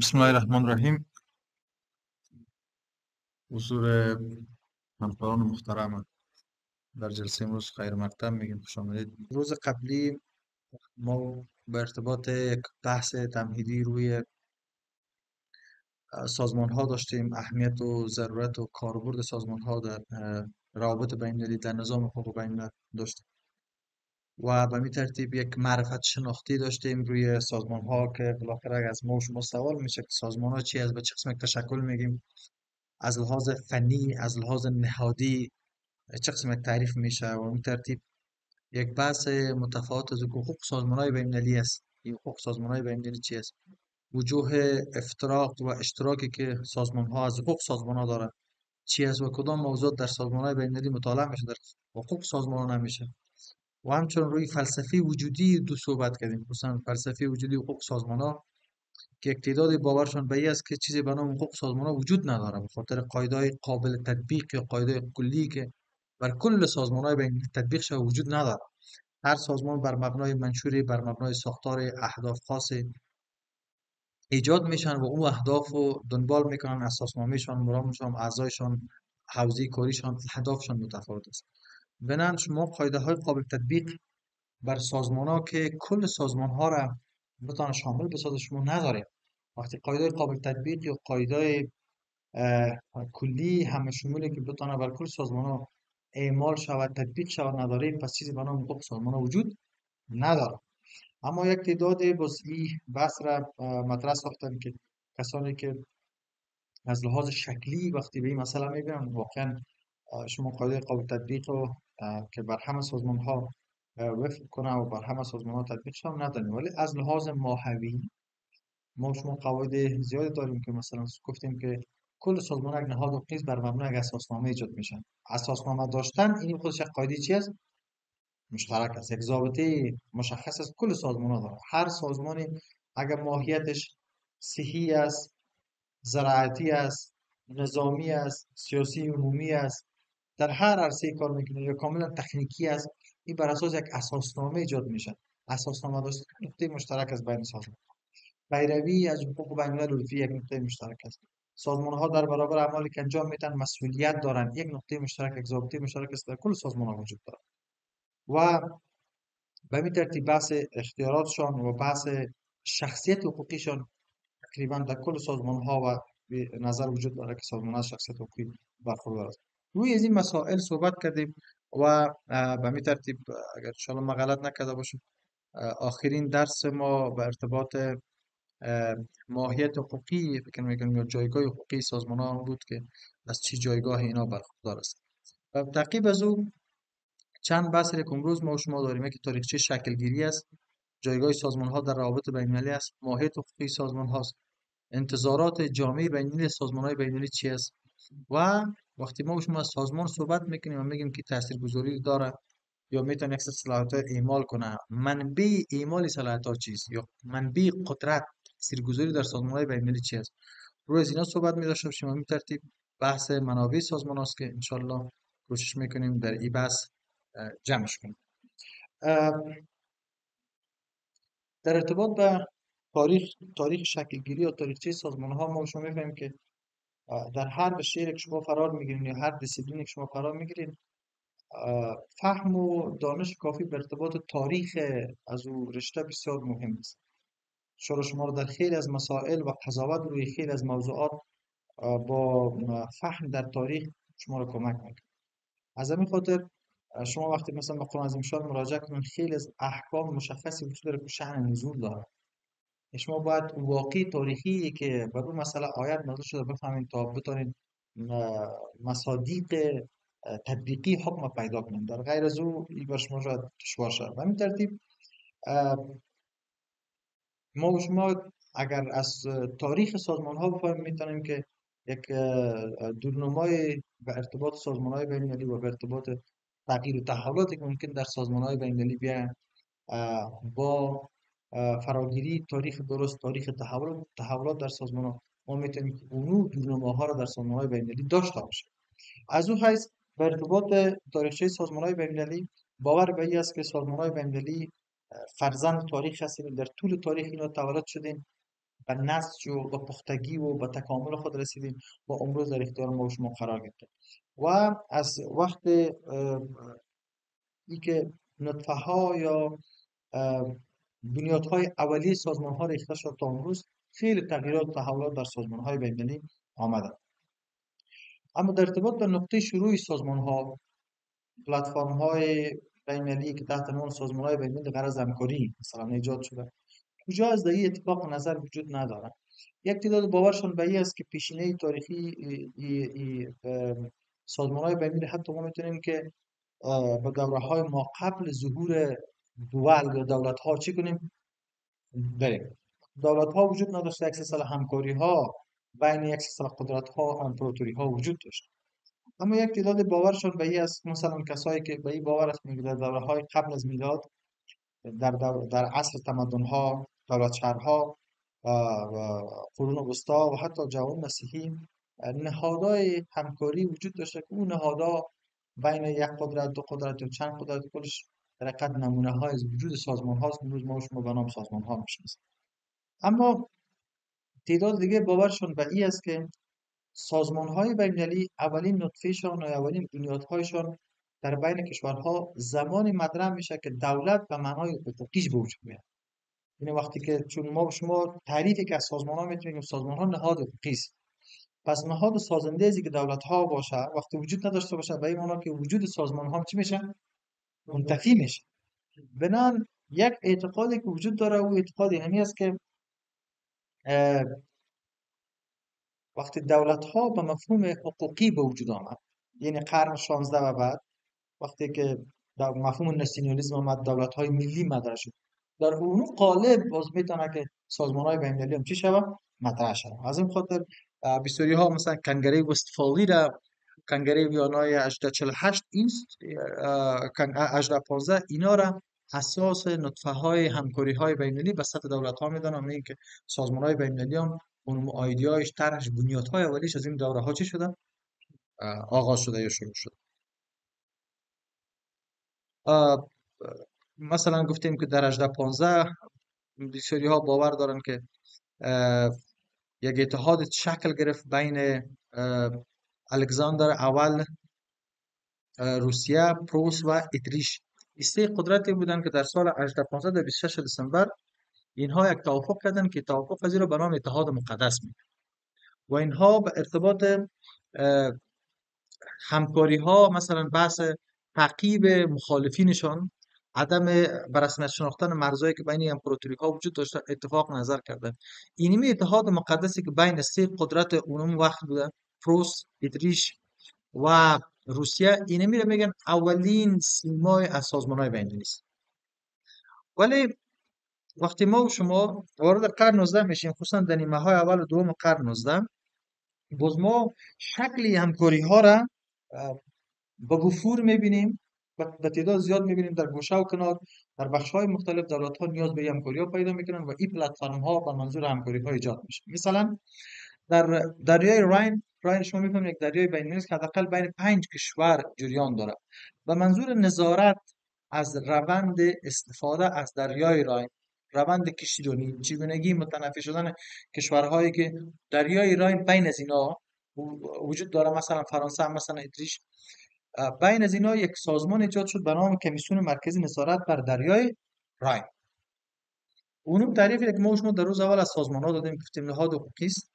بسم الله الرحمن الرحیم. حضور همکاران محترم در جلسه امروز خیر مقدم میگیم، خوش آمدید. روز قبلی ما به ارتباط یک بحث تمهیدی روی سازمان ها داشتیم، اهمیت و ضرورت و کاربرد سازمان ها در روابط بین المللی در نظام حقوق بین الملل داشتیم و به می ترتیب یک معرفت شناختی داشتیم روی سازمان ها که بالاخره از ما و شما سوال میشه که سازمان ها چی از به چه قسم تشکل میگیم، از لحاظ فنی، از لحاظ نهادی چه قسمت تعریف میشه و این ترتیب یک بحث متفاوت از حقوق سازمانهای بین‌المللی است. این حقوق سازمانهای بین‌المللی چی است؟ وجوه افتراق و اشتراکی که سازمان ها از حقوق سازمان ها دارند چی است و کدام موضوع در سازمان های بین‌المللی مطالعه میشه در حقوق سازمان ها نمیشه. و همچنین روی فلسفه وجودی دو صحبت کردیم، خصوصا فلسفه وجودی حقوق سازمان ها که یک تعدادی باورشون به این است که چیزی به نام حقوق سازمان ها وجود نداره به خاطر قاعده قابل تطبیق یا قاعده کلی که بر کل سازمان های بین تطبیق شده وجود نداره. هر سازمان بر مبنای منشوری، بر مبنای ساختار اهداف خاص ایجاد میشن و اون اهداف رو دنبال میکنن، اساسنامه‌شان، مرامشان، اعضایشان، حوزه کاریشان، اهدافشان متفاوت است. بنابراین شما قاعده های قابل تطبیق بر سازمان ها که کل سازمان ها را بتوان شامل بسازه شما نداریم. وقتی قاعده قابل تطبیق یا قاعده کلی همه شمولی که بتونه بر کل سازمان ها اعمال شود تطبیق شود نداریم، پس چیزی به نام حقوق سازمان ها وجود نداره. اما یک تعداد بسیاری بحث را مطرح ساختن که کسانی که از لحاظ شکلی وقتی به این مسئله میبینن واقعا شما قاعده قابل تطبیق رو که بر همه سازمان ها وفق کنه و بر همه سازمان ها تطبیق شود نداریم، ولی از لحاظ ماهوی ما شما قواعد زیادی داریم که مثلا گفتیم که کل سازمان یک نهاد حقوقی است، بر مبنای یک اساسنامه ایجاد میشن. اساسنامه داشتن این خودش یک قاعده چی است؟ مشترک است، یک ضابطه مشخص است کل سازمان ها داره. هر سازمانی اگر ماهیتش صحی است، زراعتی است، نظامی است، سیاسی عمومی است، در هر عرصه کار میکنه یا کاملا تکنیکی است، این بر اساس یک اساسنامه ایجاد میشه. اساسنامه داشتن نقطه مشترک است بین سازمان. پیروی از حقوق بین الملل عرفی یک نقطه مشترک است. سازمان ها در برابر اعمالی که انجام میدن مسئولیت دارند، یک نقطه مشترک، یک ضابطه مشترک است در کل سازمان ها وجود دارد. و به همین ترتیب بحث اختیاراتشان و بحث شخصیت حقوقیشان تقریبا در کل سازمان ها و به نظر وجود داره که سازمان ها شخصیت حقوقی برخوردار است. روی از این مسائل صحبت کردیم و به همین ترتیب اگر انشاءالله ما غلط نکرده باشیم آخرین درس ما به ارتباط ماهیت حقوقی فکر میکنم یا جایگاه حقوقی سازمان ها بود که از چی جایگاه اینا برخوردار است. و تعقیب از او چند بحث که امروز ما و شما داریم که تاریخچه شکلگیری است، جایگاه سازمان ها در روابط بین المللی است، ماهیت حقوقی سازمان هاست، انتظارات جامعه بین المللی سازمان های بین المللی چی است و وقتی ما و شما از سازمان صحبت میکنیم و میگیم که تاثیرگذاری داره یا میتونه یک صلاحیت اعمال کنه، منبع اعمال صلاحیت ها چیست یا منبع قدرت تاثیرگذاری در سازمان های بین المللی چی است، روی از اینا صحبت می داشته باشیم. همین ترتیب بحث منابع سازمان است که انشالله کوشش میکنیم در این بحث جمعش کنیم. در ارتباط به تاریخ شکلگیری یا تاریخچه سازمان ها ما شما میفهمیم که در هر شهری که شما قرار میگیرین یا هر دیسیپلینی که شما قرار میگیرین فهم و دانش کافی به ارتباط تاریخ از او رشته بسیار مهم است. شما رو در خیلی از مسائل و قضاوت روی خیلی از موضوعات با فهم در تاریخ شما رو کمک میکنه. از همین خاطر شما وقتی مثلا به قرآن عظیم شان مراجعه کنید خیلی از احکام مشخصی وجود داره که شأن نزول داره. شما باید واقعی تاریخی که بر اون مسئله آیت نازل شده بفهمید تا بتونید مصادیق تطبیقی حکم پیدا کنید. در غیر از او این بر شما شاید دشوار شود. به همین ترتیب ما و شما اگر از تاریخ سازمان ها بفهمیم میتونیم که یک دورنمای به ارتباط سازمان های بین المللی و به ارتباط تغییر و تحولاتی که ممکن در سازمان های بین المللی بیاین با فراگیری تاریخ درست، تاریخ تحولات در سازمان ها ما میتونیم که اونو دورنماها را در سازمان های بین المللی داشته باشیم. از اون حیث به ارتباط تاریخچه سازمان های بین المللی باور به این است که سازمان های بین المللی فرزند تاریخ هستیم، در طول تاریخ اینا تولد شدیم به نسج و به پختگی و به تکامل خود رسیدیم و امروز در اختیار ما و شما قرار گرفته. و از وقت ای که نطفه ها یا بنیادهای اولیه سازمان ها ریخته شد تا امروز خیلی تغییرات و تحولات در سازمان های بین المللی آمده. اما در ارتباط به نقطه شروع سازمان ها، پلتفرم های بین المللی که تحت عنوان سازمان های بین المللی غرض همکاری مثلا ایجاد شده، کجا از این اتفاق نظر وجود نداره. یک تعداد باورشون به این است که پیشینه تاریخی سازمان های بین المللی حتی ما میتونیم که به دوره های ما قبل ظهور دول یا دولت ها چی کنیم بریم. دولت ها وجود نداشته، یک سلسله همکاری ها بین یک سلسله قدرت ها امپراتوری ها وجود داشت. اما یک تعداد باورشون به این است، مثلا کسایی که به این باور است میگه در دوره های قبل از میلاد در عصر تمدن ها، دولت شهرها و قرون وسطا و حتی جوان مسیحی نهادهای همکاری وجود داشته که اون نهادها بین یک قدرت دو قدرت و چند قدرت کلش در حقیقت نمونه های از وجود سازمان هاست. امروز ما و شما به نام سازمان ها میشناسیم. اما تعداد دیگه باورشون به این است که سازمان های بین المللی اولین نطفه‌شان و اولین بنیادهایشان در بین کشورها زمانی مطرح میشه که دولت به معنای حقوقیش به وجود میاد. یعنی وقتی که چون ما شما تعریفی که از سازمان ها میتونیم، سازمان ها نهاد حقوقی است. پس نهاد سازنده ازی که دولت ها باشه وقتی وجود نداشته باشه به این معنی که وجود سازمان ها چی میشه؟ منتفی میشه. بنان یک اعتقادی که وجود داره او اعتقاد اینمی است که وقتی دولت ها به مفهوم حقوقی به وجود آمد، یعنی قرن 16 و بعد وقتی که در مفهوم ناسیونالیسم آمد، دولت های ملی مطرح شد، در اون قالب باز میتونه که سازمان های بین المللی هم چی شود؟ مطرح شود. از این خاطر بسیاری ها مثلا کنگره وستفالی را، کنگره ویانای 1848 این 1815 اینا را اساس نطفه های همکاری های بین المللی به سطح دولت ها میدانم. میگن که سازمان های بین المللی هم اون ایده‌هایش طرحش بنیادهای اولیش از این دوره ها چی شده؟ آغاز شده یا شروع شده. آه، مثلا گفتیم که در 1815 بسیاری ها باور دارن که یک اتحاد شکل گرفت بین الکساندر اول روسیه، پروس و اتریش. سه قدرتی بودن که در سال 1815 در 26 دسامبر اینها یک توافق کردند که توافق از را به نام اتحاد مقدس می‌دونن و اینها به ارتباط همکاری ها، مثلا بحث تعقیب مخالفینشان، عدم به رسمیت شناختن مرزهایی که بین امپراتوری ها وجود داشته اتفاق نظر کردند. اینمی اتحاد مقدسی که بین سه قدرت اونم وقت بوده، پروس، اتریش و روسیه، اینمی رو میگن اولین سیمای از سازمان های بین المللی است. ولی وقتی ما و شما وارد قرن 19 میشیم، خصوصا در نیمه های اول و دوم قرن 19، باز ما شکل همکاری ها را با وفور میبینیم، به تعداد زیاد میبینیم در گوشه و کنار، در بخش های مختلف دولت ها نیاز به همکاری ها پیدا میکنن و این پلتفرم ها به منظور همکاری ها ایجاد میشه. مثلا در دریای راین شما میفهمید یک دریای بین المللی است که حداقل بین 5 کشور جریان داره. به منظور نظارت از روند استفاده از دریای راین، روند کشتیرانی، چگونگی متنفع شدن کشورهایی که دریای راین بین از اینا وجود داره، مثلا فرانسه هم، مثلا اتریش، بین از اینا یک سازمان ایجاد شد به نام کمیسیون مرکزی نظارت بر دریای راین. اونم تعریفی که ما شما در روز اول از سازمان ها دادیم، گفتیم نهاد حقوقی است،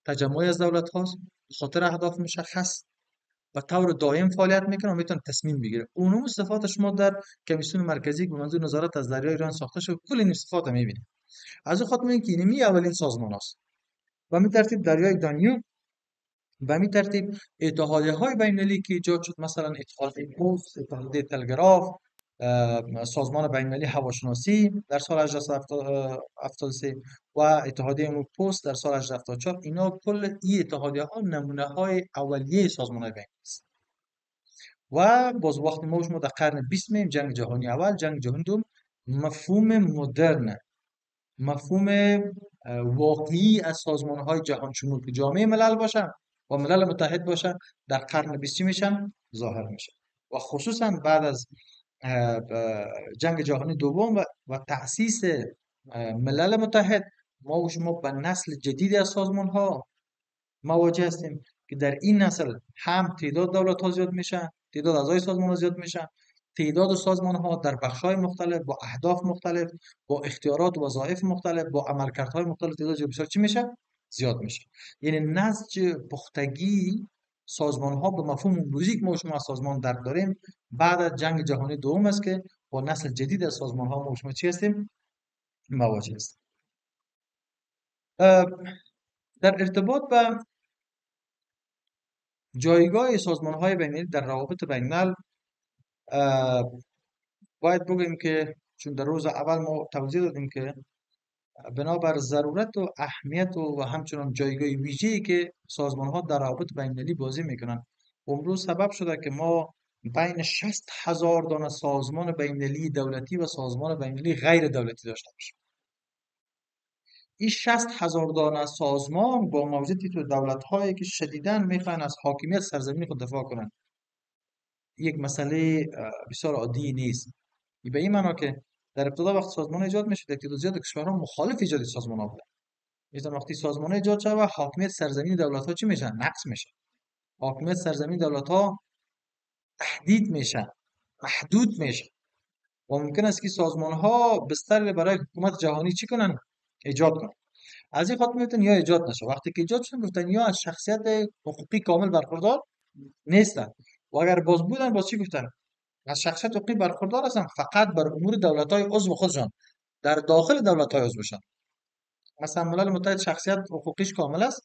تجمعی از دولت هاست، به خاطر اهداف مشخص و طور دائم فعالیت میکنه و میتونه تصمیم بگیره. اونم صفات شما در کمیسیون مرکزی که به منظور نظارت از دریای ایران ساخته شد، کل این صفات میبینید. از این خاطر میگیم که اینمی اولین سازمان است. و می ترتیب دریای دانیوب، و می ترتیب اتحادیه های بین المللی که ایجاد شد، مثلا اتحادیه پست، اتحادیه تلگراف، سازمان بین المللی هواشناسی در سال 1873 و اتحادیه امور پست در سال 1874. اینا کل این اتحادیه ها نمونه های اولیه سازمان های بین المللی است. و باز وقتی ما در قرن 20 میم، جنگ جهانی اول، جنگ جهانی دوم، مفهوم مدرن، مفهوم واقعی از سازمان های جهان شمول که جامعه ملل باشن و ملل متحد باشن در قرن 20 میشن ظاهر میشن. و خصوصا بعد از جنگ جهانی دوم و تأسیس ملل متحد ما و شما به نسل جدیدی از سازمان ها مواجه هستیم که در این نسل هم تعداد دولت ها زیاد میشه، تعداد اعضای سازمان ها زیاد میشه، تعداد سازمان ها در بخش های مختلف با اهداف مختلف، با اختیارات و وظایف مختلف، با عملکردهای مختلف، تعداد بسیار چی میشه؟ زیاد میشه. یعنی نسج پختگی سازمان ها به مفهوم امروزی که ما و شما از سازمان درک داریم بعد از جنگ جهانی دوم است که با نسل جدید از سازمان ها ما و شما چی هستیم؟ مواجه هستیم. اه، در ارتباط به جایگاه سازمان‌های بین‌المللی در روابط بین‌الملل باید بگوییم که چون در روز اول ما توضیح دادیم که بنابر ضرورت و اهمیت و همچنان جایگاه ویژه‌ای که سازمان‌ها در روابط بین‌المللی بازی می‌کنند امروز سبب شده که ما بین 60,000 دانه سازمان بین‌المللی دولتی و سازمان بین‌المللی غیر دولتی داشته باشیم. این 60,000 دانه سازمان با موجودیت دولت‌هایی که شدیداً می‌خواهند از حاکمیت سرزمین خود دفاع کنند یک مسئله بسیار عادی نیست. به این معنا که در ابتدا وقت سازمان ایجاد میشه در تعداد زیاد کشورها مخالف ایجاد سازمان ها بودن. مثلا وقتی سازمان ایجاد شد و حاکمیت سرزمین دولت ها چی میشن؟ نقص میشه. حاکمیت سرزمین دولت ها تهدید میشن، محدود میشه. و ممکن است که سازمان ها بستر برای حکومت جهانی چی کنن؟ ایجاد کنن. از این خاطر میتونن یا ایجاد نشه. وقتی که ایجاد شدن گفتن یا از شخصیت حقوقی کامل برخوردار نیستن. و اگر باز بودن باز چی گفتن؟ از شخصیت حقوقی برخوردار هستن فقط بر امور دولت‌های عضو خودشان در داخل دولت‌های عضوشان. مثلا ملل متحد شخصیت حقوقیش کامل است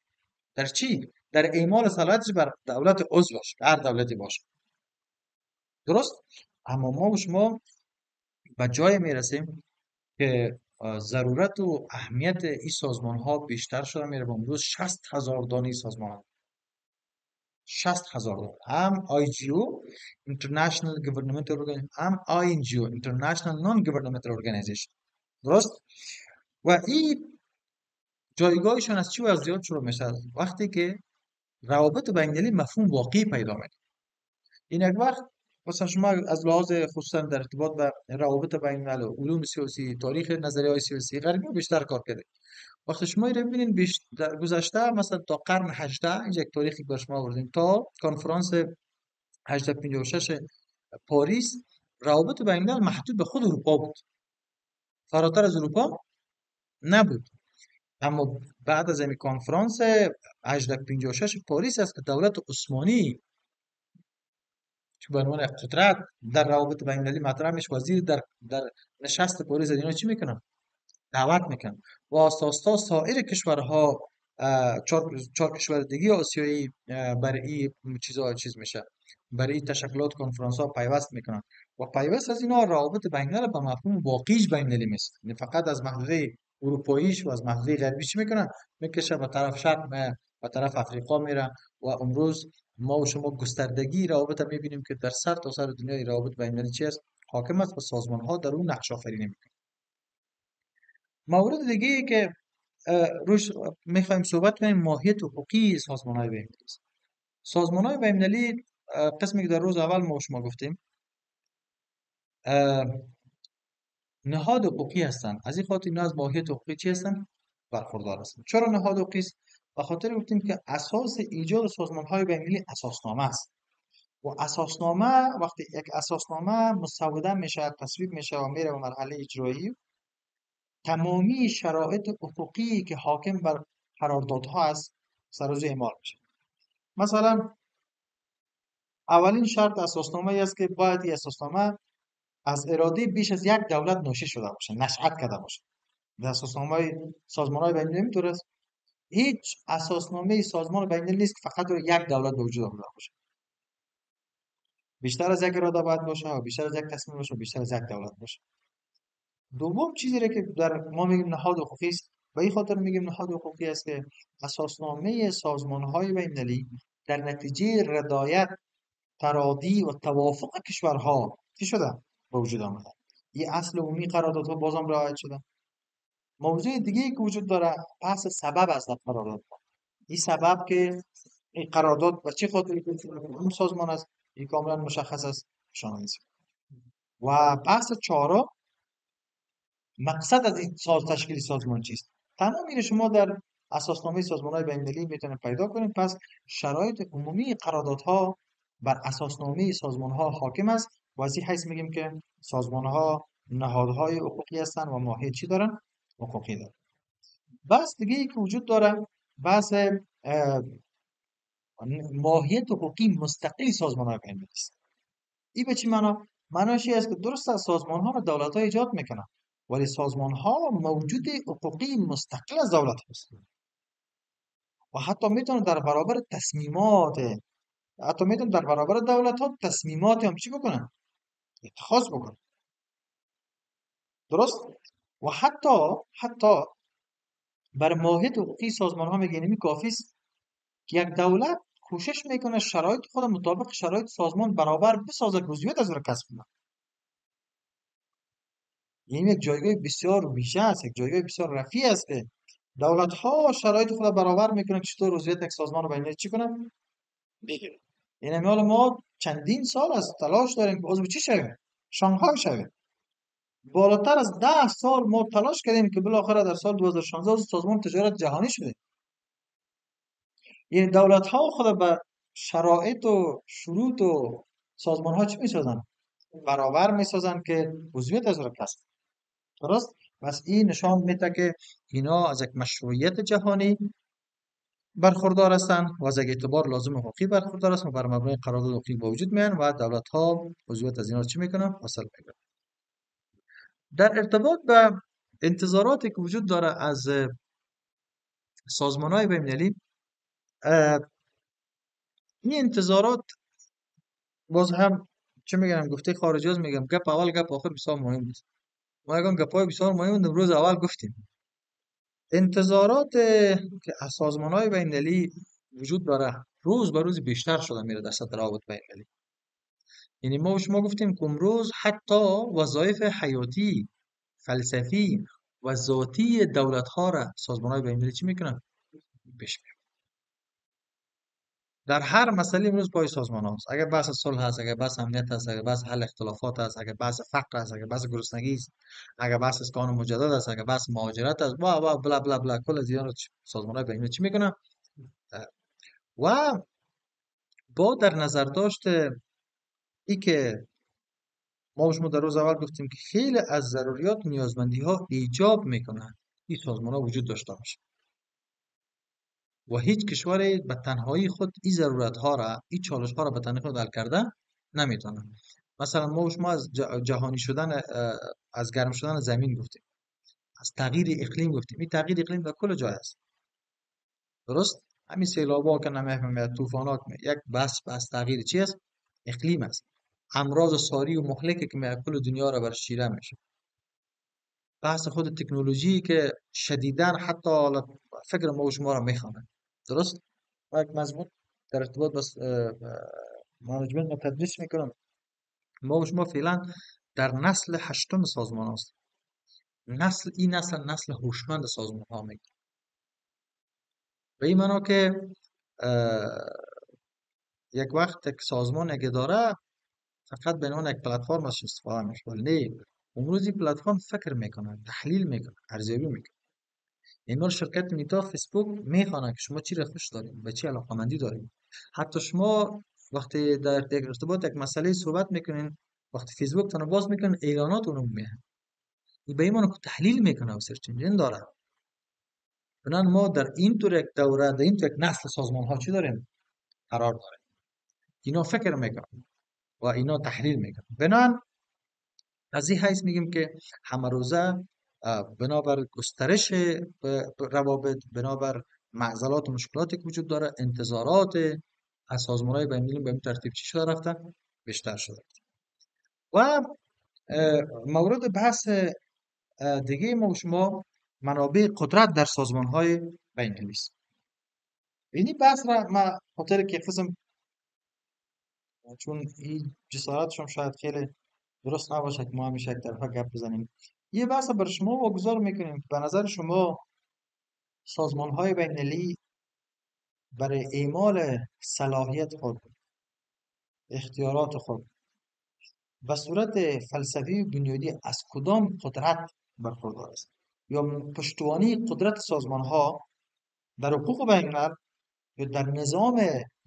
در چی؟ در اعمال صلاحیتش بر دولت عضوش، هر دولتی باشه. درست؟ اما ما و شما به جای میرسیم که ضرورت و اهمیت این سازمان ها بیشتر شده میره. با امروز 60,000 دانه سازمان ها، 60,000 دانه، هم IGO International Governmental Organization، هم INGO International Non-Governmental Organization. درست؟ و این جایگاهشون از چی وضع زیاد شروع میشه؟ وقتی که روابط بین‌المللی مفهوم واقعی پیدا میکنه. این یک وقت مثلا شما از لحاظ خصوصا در ارتباط به روابط بین‌الملل و علوم سیاسی، تاریخ نظریه‌های سیاسی غربی بیشتر کار کرده. وقتی شما رو ببینید در گذشته مثلا تا قرن 18 اینجا یک تاریخی بر شما آوردیم تا کنفرانس 1856 پاریس روابط بین‌الملل محدود به خود اروپا بود. فراتر از اروپا نبود. اما بعد از این کنفرانس 1856 پاریس است که دولت عثمانی که به عنوان قدرت در روابط بین المللی مطرح میشه وزیر در نشست پاریس اینا چی میکنن؟ دعوت میکنن و اساسا سایر کشورها چهار کشور دیگه آسیایی برای این چیزا چیز میشه، برای این تشکلات کنفرانس ها پیوست میکنن و پیوست از اینا روابط بین الملل به مفهوم واقعیش بین المللی میشه. یعنی فقط از محدوده اروپاییش و از محدوده غربی چی میکنن؟ میکشه به طرف شرق، به طرف افریقا میره. و امروز ما و شما گستردگی روابط میبینیم که در سر تا سر دنیای روابط بین المللی چی است؟ حاکم است و سازمان ها در اون نقش آفرینی میکنن. مورد دیگه ای که روش میخوایم صحبت کنیم ماهیت حقوقی سازمان های بین المللی است. سازمان های بین المللی قسمی که در روز اول ما و شما گفتیم نهاد حقوقی هستند. از این خاطر اینا از ماهیت حقوقی چی هستند؟ برخوردار هستند. چرا نهاد حقوقی است؟ به خاطر گفتیم که اساس ایجاد سازمان های بین المللی اساسنامه است. و اساسنامه وقتی یک اساسنامه مسوده میشه، تصویب میشه و میره به مرحله اجرایی، تمامی شرایط حقوقی که حاکم بر قراردادها است سر و اعمال میشه. مثلا اولین شرط اساسنامه است که باید این اساسنامه از اراده بیش از یک دولت نوشته شده باشه، نشأت کرده باشه. در اساسنامه سازمان‌های بین‌المللی اینطور است. هیچ اساسنامه سازمان بین‌المللی نیست که فقط یک دولت به وجود آورده باشه. بیشتر از یک اراده باید باشه و بیشتر از یک تصمیم باشه و بیشتر از یک دولت باشه. دوم چیزی را که در ما میگیم نهاد حقوقی است، به این خاطر میگیم نهاد حقوقی است که اساسنامه سازمان‌های بین‌المللی در نتیجه رضایت، تراضی و توافق کشورها چی شده؟ به وجود آمده. این اصل عمومی قراردادها بازم رعایت شده. موضوع دیگه ای که وجود داره بحث سبب است در قرارداد. این سبب که این قرارداد و چه خاطری که اون سازمان است این کاملا مشخص است شامل است. و بحث چهارم مقصد از این تشکیل سازمان چیست؟ تمام این شما در اساسنامه سازمان‌های بین‌المللی میتونید پیدا کنید. پس شرایط عمومی قراردادها بر اساسنامه سازمان‌ها حاکم است و از این حیث میگیم که سازمان‌ها نهادهای حقوقی هستند و ماهیت چی دارن؟ حقوقی دارن. بس دیگه ای که وجود داره بحث ماهیت حقوقی مستقل سازمان‌های بین‌المللی است. این به چی معنا؟ معناش این است که درست از سازمان‌ها رو دولت‌ها ایجاد میکنن ولی سازمان‌ها موجود حقوقی مستقل از دولت هستند و حتی میتونن در برابر دولت‌ها تصمیمات هم چی بکنن؟ اتخاذ بکنن. درست؟ و حتی بر ماهیت حقوقی سازمان‌ها میگه اینمی کافی است که یک دولت کوشش میکنه شرایط خود مطابق شرایط سازمان برابر بسازه که عضویت از او را کسب کنه. این یک جایگاه بسیار ویژه است، یک جایگاه بسیار رفیع است که دولت‌ها شرایط خود را برابر میکنه که چطور عضویت یک سازمان رو بین چی کنن؟ بگیره. این حال ما چندین سال از تلاش داریم که عضو چی شویم؟ شانگهای شویم. بالاتر از 10 سال ما تلاش کردیم که بالاخره در سال 2016 عضو سازمان تجارت جهانی شدیم. این دولت‌ها خود به شرایط و شروط و سازمان‌ها چی میسازن؟ برابر میسازن که عضویت از را کسب. درست؟ پس این نشان میده که اینا از یک مشروعیت جهانی برخوردار هستند و از یک اعتبار لازم حقوقی برخوردار هستند و بر مبنای قرارداد حقوقی با وجود میان و دولت ها عضویت از اینا رو چی میکنن؟ حاصل میکنن. در ارتباط به انتظاراتی که وجود داره از سازمان های بین‌المللی، این انتظارات باز هم چه میگم گفته خارجی ها میگم گپ اول گپ آخر بسیار مهم است. ما یکم گپای بسیار مهم بود روز اول گفتیم. انتظارات که از سازمان های بین‌المللی وجود داره روز به روز بیشتر شده میره در سطح روابط بین‌المللی. یعنی ما و شما گفتیم که امروز حتی وظایف حیاتی، فلسفی و ذاتی دولت ها را سازمان های بین‌المللی چی میکنن؟ پیش میبرن. در هر مسئله امروز پای سازمان هاست. اگر بحث صلح هست، اگر بحث امنیت هست، اگر بحث حل اختلافات هست، اگر بحث فقر هست، اگر بحث گرسنگی است، اگر بحث اسکان مجدد است، اگر بحث مهاجرت است، و بلا بلا بلا کل از اینا رو سازمان های بین‌المللی چی میکنن؟ و با در نظر داشت ای که ما و شما در روز اول گفتیم که خیلی از ضروریات نیازمندی ها ایجاب میکنن این سازمان ها وجود داشته باشه و هیچ کشوری به تنهایی خود این ضرورت ها را این چالش ها را به تنهایی خود حل کرده نمیتونه. مثلا ما و شما از جهانی شدن از گرم شدن زمین گفتیم، از تغییر اقلیم گفتیم. این تغییر اقلیم در کل جای است. درست؟ همین سیلابا که نمیفهمه، طوفانات یک بس تغییر چی است؟ اقلیم است. امراض ساری و مهلکی که کل دنیا را بر شیره میشه. بحث خود تکنولوژی که شدیداً حتی فکر ما و شما را میخوانه. درست؟ و یک مضمون در ارتباط با مانجمنت ما تدریس میکنم. ما و شما فعلا در نسل هشتم سازمان است. این نسل هوشمند سازمان ها میگه. به این معنا که یک وقت یک سازمان اگه داره فقط به عنوان یک پلتفرم ازش استفاده میشه، ولی نه، امروز این پلتفرم فکر میکنه، تحلیل میکنه، ارزیابی میکنه. انگار شرکت میتا فیسبوک میخوانه که شما چی را خوش دارید، به چی علاقمندی دارید. حتی شما وقتی در یک ارتباط یک مسئله صحبت میکنین، وقتی فیسبوک تون باز میکنین اعلانات اونو میه. این به این معنی که تحلیل میکنه و سرچ انجین داره. بنان ما در این طور یک دوره، در این طور یک نسل سازمان ها چی داریم؟ قرار داریم. اینا فکر میکنن و اینا تحلیل میکنن. بنان از این حیث میگیم که همه روزه بنابر گسترش روابط، بنابر معضلات و مشکلاتی که وجود داره، انتظارات از سازمان‌های بین‌المللی به این ترتیب چی شده رفتن؟ بیشتر شده. و مورد بحث دیگه ما و شما منابع قدرت در سازمان‌های بین‌المللی است. این بحث را ما خاطر که قسم چون این جسارتشون شاید خیلی درست نباشه که ما همیشه یک طرفه گپ بزنیم. یه بحث بر شما واگذار میکنیم. به نظر شما سازمان های بین‌المللی برای اعمال صلاحیت خود، اختیارات خود و صورت فلسفی و بنیادی از کدام قدرت برخوردار است؟ یا پشتوانه قدرت سازمان ها در حقوق بین الملل یا در نظام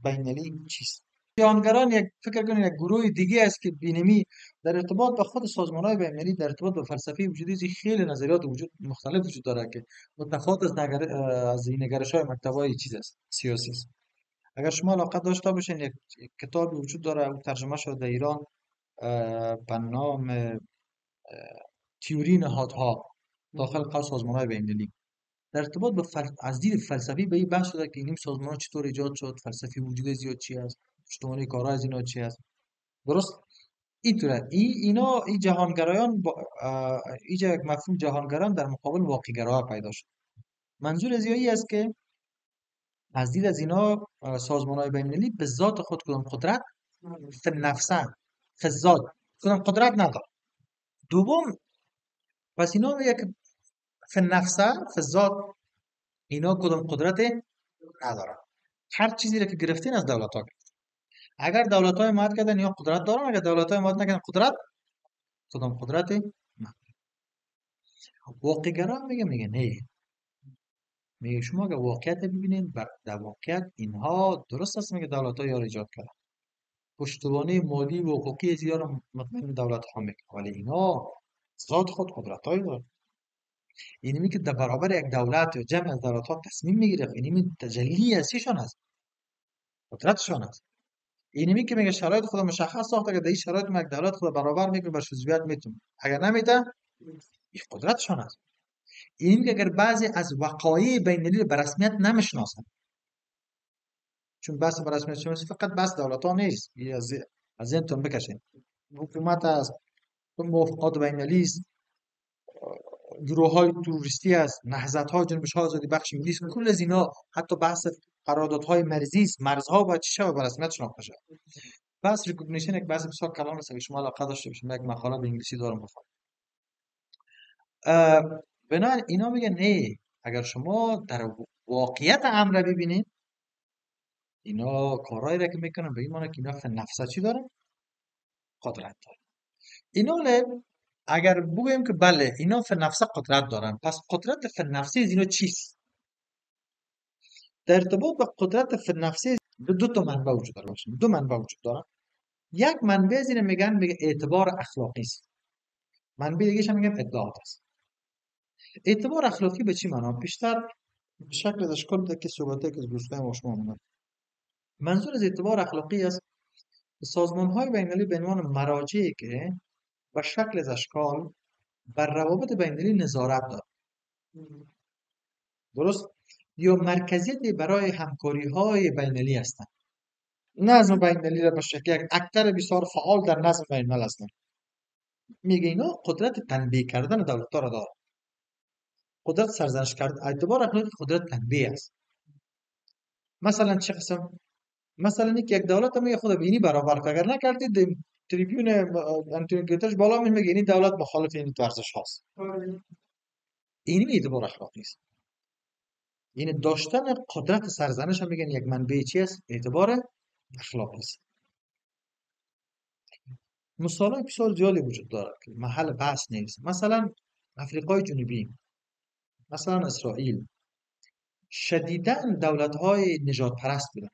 بین المللی چیست؟ جهانگران یک فکر کنید یک گروه دیگه است که بینمی در ارتباط با خود سازمان های بین المللی، در ارتباط با فلسفه وجودی خیلی نظریات وجود مختلف وجود داره که متفاوت از این نگرش های مکتبای چیز است، سیاسی است. اگر شما علاقه داشته باشین، یک کتابی وجود داره، او ترجمه شده در ایران به نام تیوری نهادها داخل قوس سازمان های بین المللی. در ارتباط با از دید فلسفی به این بحث شده که این سازمان ها چطور ایجاد شد، فلسفی وجود زیاد چی است، پشتوانه کارها از اینا چی است. درست اینطوره. این جهانگرایان اینجا یک مفهوم جهانگران در مقابل واقع‌گراها پیدا شد. منظور از این است که از دید از اینا سازمان های بین المللی به ذات خود کدام قدرت فی نفسه فی ذات کدام قدرت نداره. دوم، پس اینا میگه که فی نفسه فی ذات اینا کدام قدرت نداره. هر چیزی را که گرفتین از دولت ها، اگر دولت های مات کردن یا قدرت دارن، اگر دولت های مات نکردن قدرت کدام قدرت نداره. واقع‌گرا میگه نه، میگه شما اگر واقعیت ببینید، در واقعیت اینها درست است، میگه دولت ها یار ایجاد کردن، پشتوانه مالی و حقوقی از رو مطمئن دولت ها میکنه، ولی اینا ذات خود قدرت هایی داره. اینمی که در برابر یک دولت یا جمع از دولت ها تصمیم میگیره، اینمی تجلی اصلیشان است، قدرتشان است. اینمی که میگه شرایط خود مشخص ساخته که در این شرایط یک دولت خود برابر میکنه، بر جزئیات میتونه، اگر نمیده این قدرتشان است. این که اگر بعضی از وقایع بین المللی به رسمیت نمیشناسند، چون بحث به رسمیت شناسی فقط بحث دولت ها نیست، از ذهنتون بکشین. حکومت است، موافقات بین المللی است، گروه های توریستی است، نهضت های جنبش های آزادی بخش ملی است، کل از اینا حتی بحث قراردادهای مرزی است، مرزها باید چی شود به رسمیت شناخته شود. بحث ریکگنیشن یک بحث بسیار کلان است که شما علاقه داشته باشید، یک مقاله به انگلیسی دارم بخونید. بنابراین اینا میگن نه، اگر شما در واقعیت امر ببینید، اینا کارهایی را که میکنن به این معنی که اینا فی نفسه چی دارن؟ قدرت دارن. اینا اگر بگوییم که بله اینا فی نفسه قدرت دارن، پس قدرت فی نفسه از اینا چیست؟ در ارتباط با قدرت فی نفسه دو تا منبع وجود داره. دو منبع وجود داره. یک منبع از این میگن اعتبار اخلاقی است. منبع دیگه‌ش هم میگن ادعاات است. اعتبار اخلاقی به چی معنا؟ بیشتر به شکل اشکال ده که صحبته که دوستای ما شما مونن. منظور از اعتبار اخلاقی است سازمان‌های بین‌المللی به عنوان مراجعی که به شکل از اشکال بر روابط بین‌المللی نظارت دارند. درست؟ یا مرکزیتی برای همکاری‌های بین‌المللی هستند. نظم بین‌المللی را به شکل یک اکتر بسیار فعال در نظم بین‌الملل هستند. میگه اینا قدرت تنبیه کردن دولت‌ها را دارند. قدرت سرزنش کردن، اعتبار اخلاقی قدرت تنبیه است. مثلا چه قسم؟ مثلا یک دولت میگه خود بینی برابر که اگر نکردید تریبیون انتونیو گوترش بالا میگه این دولت مخالف این ورزش هاست. این اعتبار اخلاقی است. این داشتن قدرت سرزنش هم میگن یک منبع چی است؟ اعتبار اخلاقی است. مثالای بسیار زیادی وجود دارد که محل بحث نیست. مثلا افریقای جنوبی، مثلا اسرائیل، شدیداً دولت‌های نژاد پرست بودن.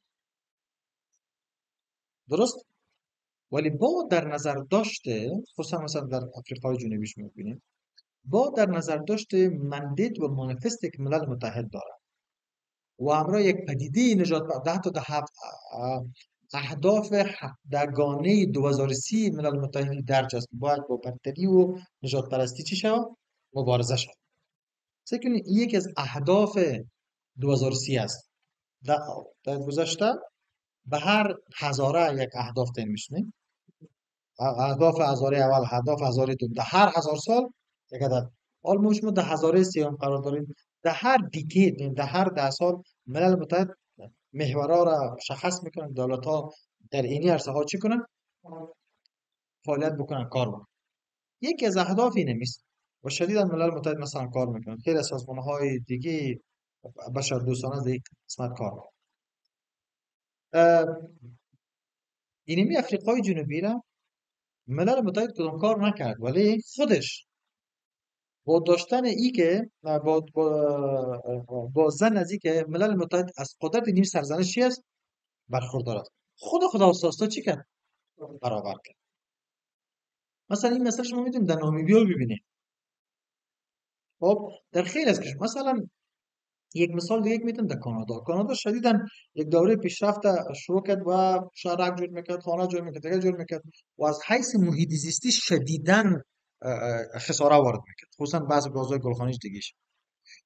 درست؟ ولی با در نظر داشته، خصوصا مثلا در افریقای جنوبی شما می‌بینید، با در نظر داشته مندیت و مانیفستی که ملل متحد داره و همراه یک پدیده نژاد پرست، حتی اهداف هفتگانه 2030 ملل متحد درج است، باید با برتری و نژاد پرستی چی شود؟ مبارزه شود. فکر کنید یکی از اهداف 2030 است. در گذشته به هر هزاره یک اهداف تعیین میشه. اهداف هزاره اول، اهداف هزاره دوم، در هر 1000 سال یک عدد. حال ما شما در هزاره سیام قرار داریم. در هر دیکید، در هر 10 سال ملل متحد محورها را مشخص میکنن، دولت ها در اینی عرصه ها چی کنن؟ فعالیت بکنن، کار بکنن. یکی از اهداف اینه میست و شدیدا ملل متحد مثلا کار میکنن. خیلی از سازمان های دیگه بشر دوستانه از این قسمت کار میکنن. اینمی افریقای جنوبی را ملل متحد کدام کار نکرد، ولی خودش با داشتن ای که با زن از ای که ملل متحد از قدرت نیم سرزنش چی است برخوردار است. خود خدا اساسا چی کرد برابر کرد. مثلا این مثلا شما میتونید در نامیبیا ببینید. خب در خیلی از کشور مثلا یک مثال دیگه میتونم در کانادا شدیداً یک دوره پیشرفت شروع کرد و شهرک جور میکرد، خانه جور میکرد، دیگه جور میکرد و از حیث محیط زیستی شدیداً خساره وارد میکرد، خصوصا بعض گازهای گلخانیش دیگهش.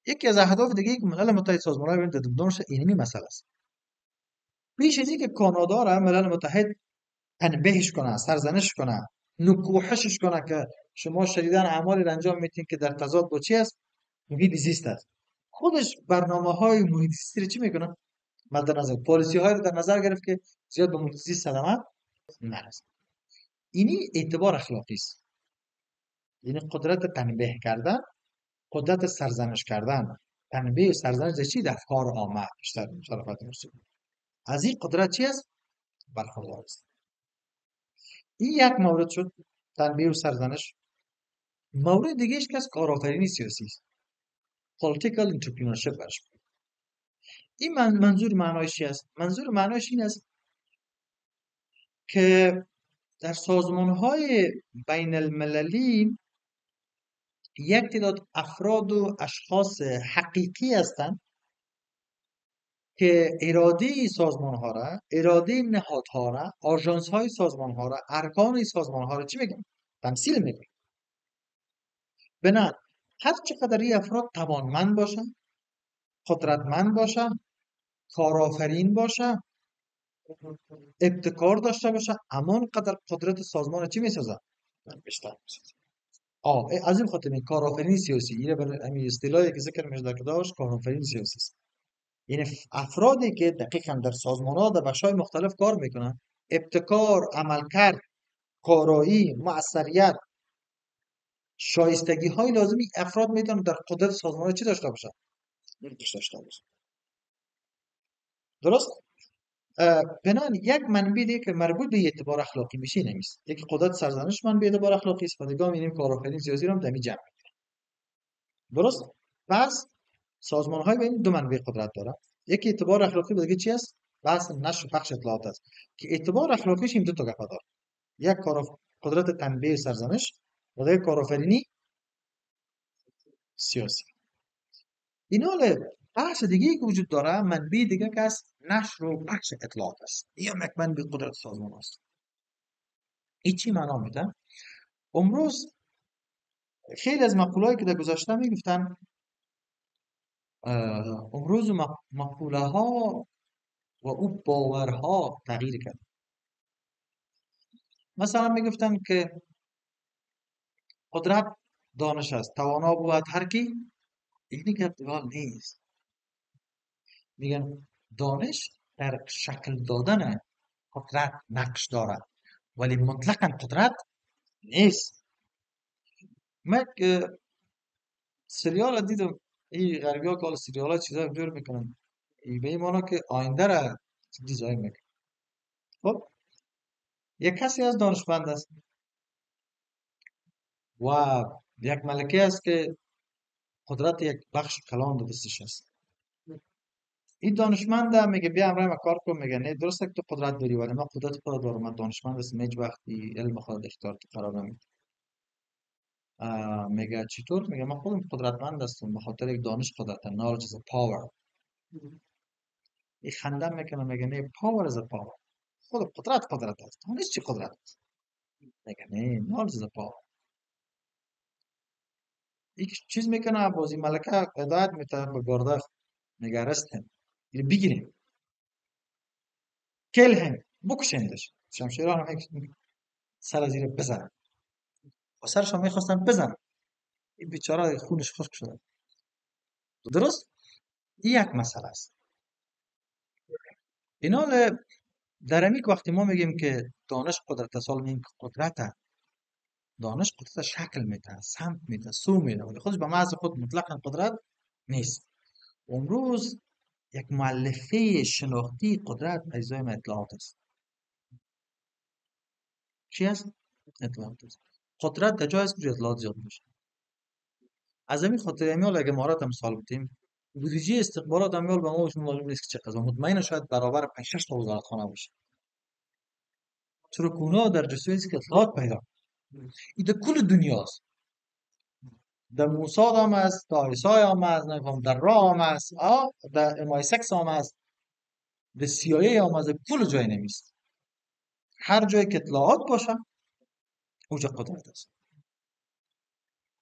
یکی از اهداف دیگه که ملل متحد سازمان های بین دادمش اینمی مسئله است. پیش از اینکه کانادا را ملل متحد تنبیهش کنه، سرزنش کنه، نکوهشش کنه که شما شدیداً اعمالی را انجام میتین که در تضاد با چی است؟ محیط زیست است. خودش برنامه های محیط زیستی رو چی میکنه؟ مد نظر پالیسی های رو در نظر گرفت که زیاد به محیط زیست صدمه نرسه. اینی اعتبار اخلاقی است. یعنی قدرت تنبیه کردن، قدرت سرزنش کردن. تنبیه و سرزنش چی؟ در افکار عامه بیشتر مشارکت مرسول. از این قدرت چی است؟ برخوردار است. این یک مورد شد، تنبیه و سرزنش. مورد دیگه که از کارآفرینی سیاسی است. political entrepreneurship برش می‌گن. این منظور معنایش چی است؟ منظور معنایش این است که در سازمان‌های بین المللی یک تعداد افراد و اشخاص حقیقی هستند که اراده سازمان ها را، اراده نهادها را، آژانس های سازمان ها را، ارکان سازمان ها را چی میگن؟ تمثیل میکنن. بنابراین هر چقدر این افراد توانمند باشن، قدرتمند باشن، کارآفرین باشن، ابتکار داشته باشن، همان قدر قدرت سازمان را چی میسازن؟ بیشتر میسازن. از این خاطر کارآفرینی سیاسی، این برای همین اصطلاحی که ذکر مجدد داشت، کارآفرین سیاسی است. یعنی افرادی که دقیقاً در سازمان‌ها در بخش‌های مختلف کار میکنن، ابتکار، عملکرد، کارایی، مؤثریت، شایستگی های لازمی افراد میتونن در قدرت سازمان چی داشته باشن؟ داشته باشن. درست؟ بنابراین یک منبع دیگه که مربوط به اعتبار اخلاقی میشه نمیست. یک قدرت سرزنش منبع اعتبار اخلاقی است و دیگه می‌بینیم کارآفرین سیاسی رو هم دمی جمع. درست؟ پس سازمان های بین دو منبع قدرت داره. یکی اعتبار اخلاقی و دیگه چی است؟ بحث نشر و پخش اطلاعات است که اعتبار اخلاقیش این دو تا گپا داره. یک قدرت تنبیه سرزنش و دیگه کارآفرینی سیاسی. اینا بحث دیگه که وجود داره منبع دیگه که است نشر و پخش اطلاعات است. این هم یک منبع قدرت سازمان است. این چی معنا میده؟ امروز خیلی از مقوله‌ای که در گذشته میگفتن امروز مقوله ها و او باورها تغییر کرد. مثلا میگفتن که قدرت دانش است، توانا بود هر کی. اینی که ابتبال نیست. میگن دانش در شکل دادن قدرت نقش دارد ولی مطلقاً قدرت نیست. من سریال دیدم، این غربی ها که حالا سریال ها چیزا جور میکنن به این مانا که آینده را دیزاین میکنن. خب یک کسی از دانشمند است و یک ملکه است که قدرت یک بخش کلان در دستش است. این دانشمند میگه بیا امرای ما کار کن. میگه نه درسته که تو قدرت داری ولی من قدرت خود دارم، من دانشمند هستم، هیچ وقتی علم خود اختیار قرار نمیدم. میگه چطور؟ میگه من خودم قدرتمند هستم به خاطر یک دانش قدرت. knowledge is a power. این خنده میکنه میگه نه power is a power. خود قدرت است، دانش چی قدرت است؟ میگه نه knowledge is a power. یک چیز میکنه بازی ملکه هدایت میتونه به گرده میگه arrest him، یعنی بگیریم، kill him، بکشندش. شمشیران هم سر زیر بزنن و سرش هم میخواستن بزنن. این بیچاره خونش خشک شده. درست؟ این یک مسئله است. اینا در امی که وقتی ما میگیم که دانش قدرت است، میگیم که قدرت دانش قدرت شکل میده، سمت میده، سو میده ولی خودش به محض خود مطلقاً قدرت نیست. امروز یک مؤلفه شناختی قدرت اجزای اطلاعات است. چی است؟ اطلاعات است. قدرت در جای است که اطلاعات زیاد باشه. از همین خاطر امیال اگه مهارت هم مثال بودیم، بودجه استخبارات امیال به ما معلوم نیست که چقدر، مطمئن شاید برابر 5 6 تا وزارت خانه باشه. چرا که اونا در جستجوی است که اطلاعات پیدا، این در کل دنیاست. در موساد هم است، در آیسای هم است، نمی‌فهم در راه هم است، در ام آی 6 هم است، در سی آی ای هم است، در کل جای نمیست. هر جایی که اطلاعات باشه اونجا قدرت است.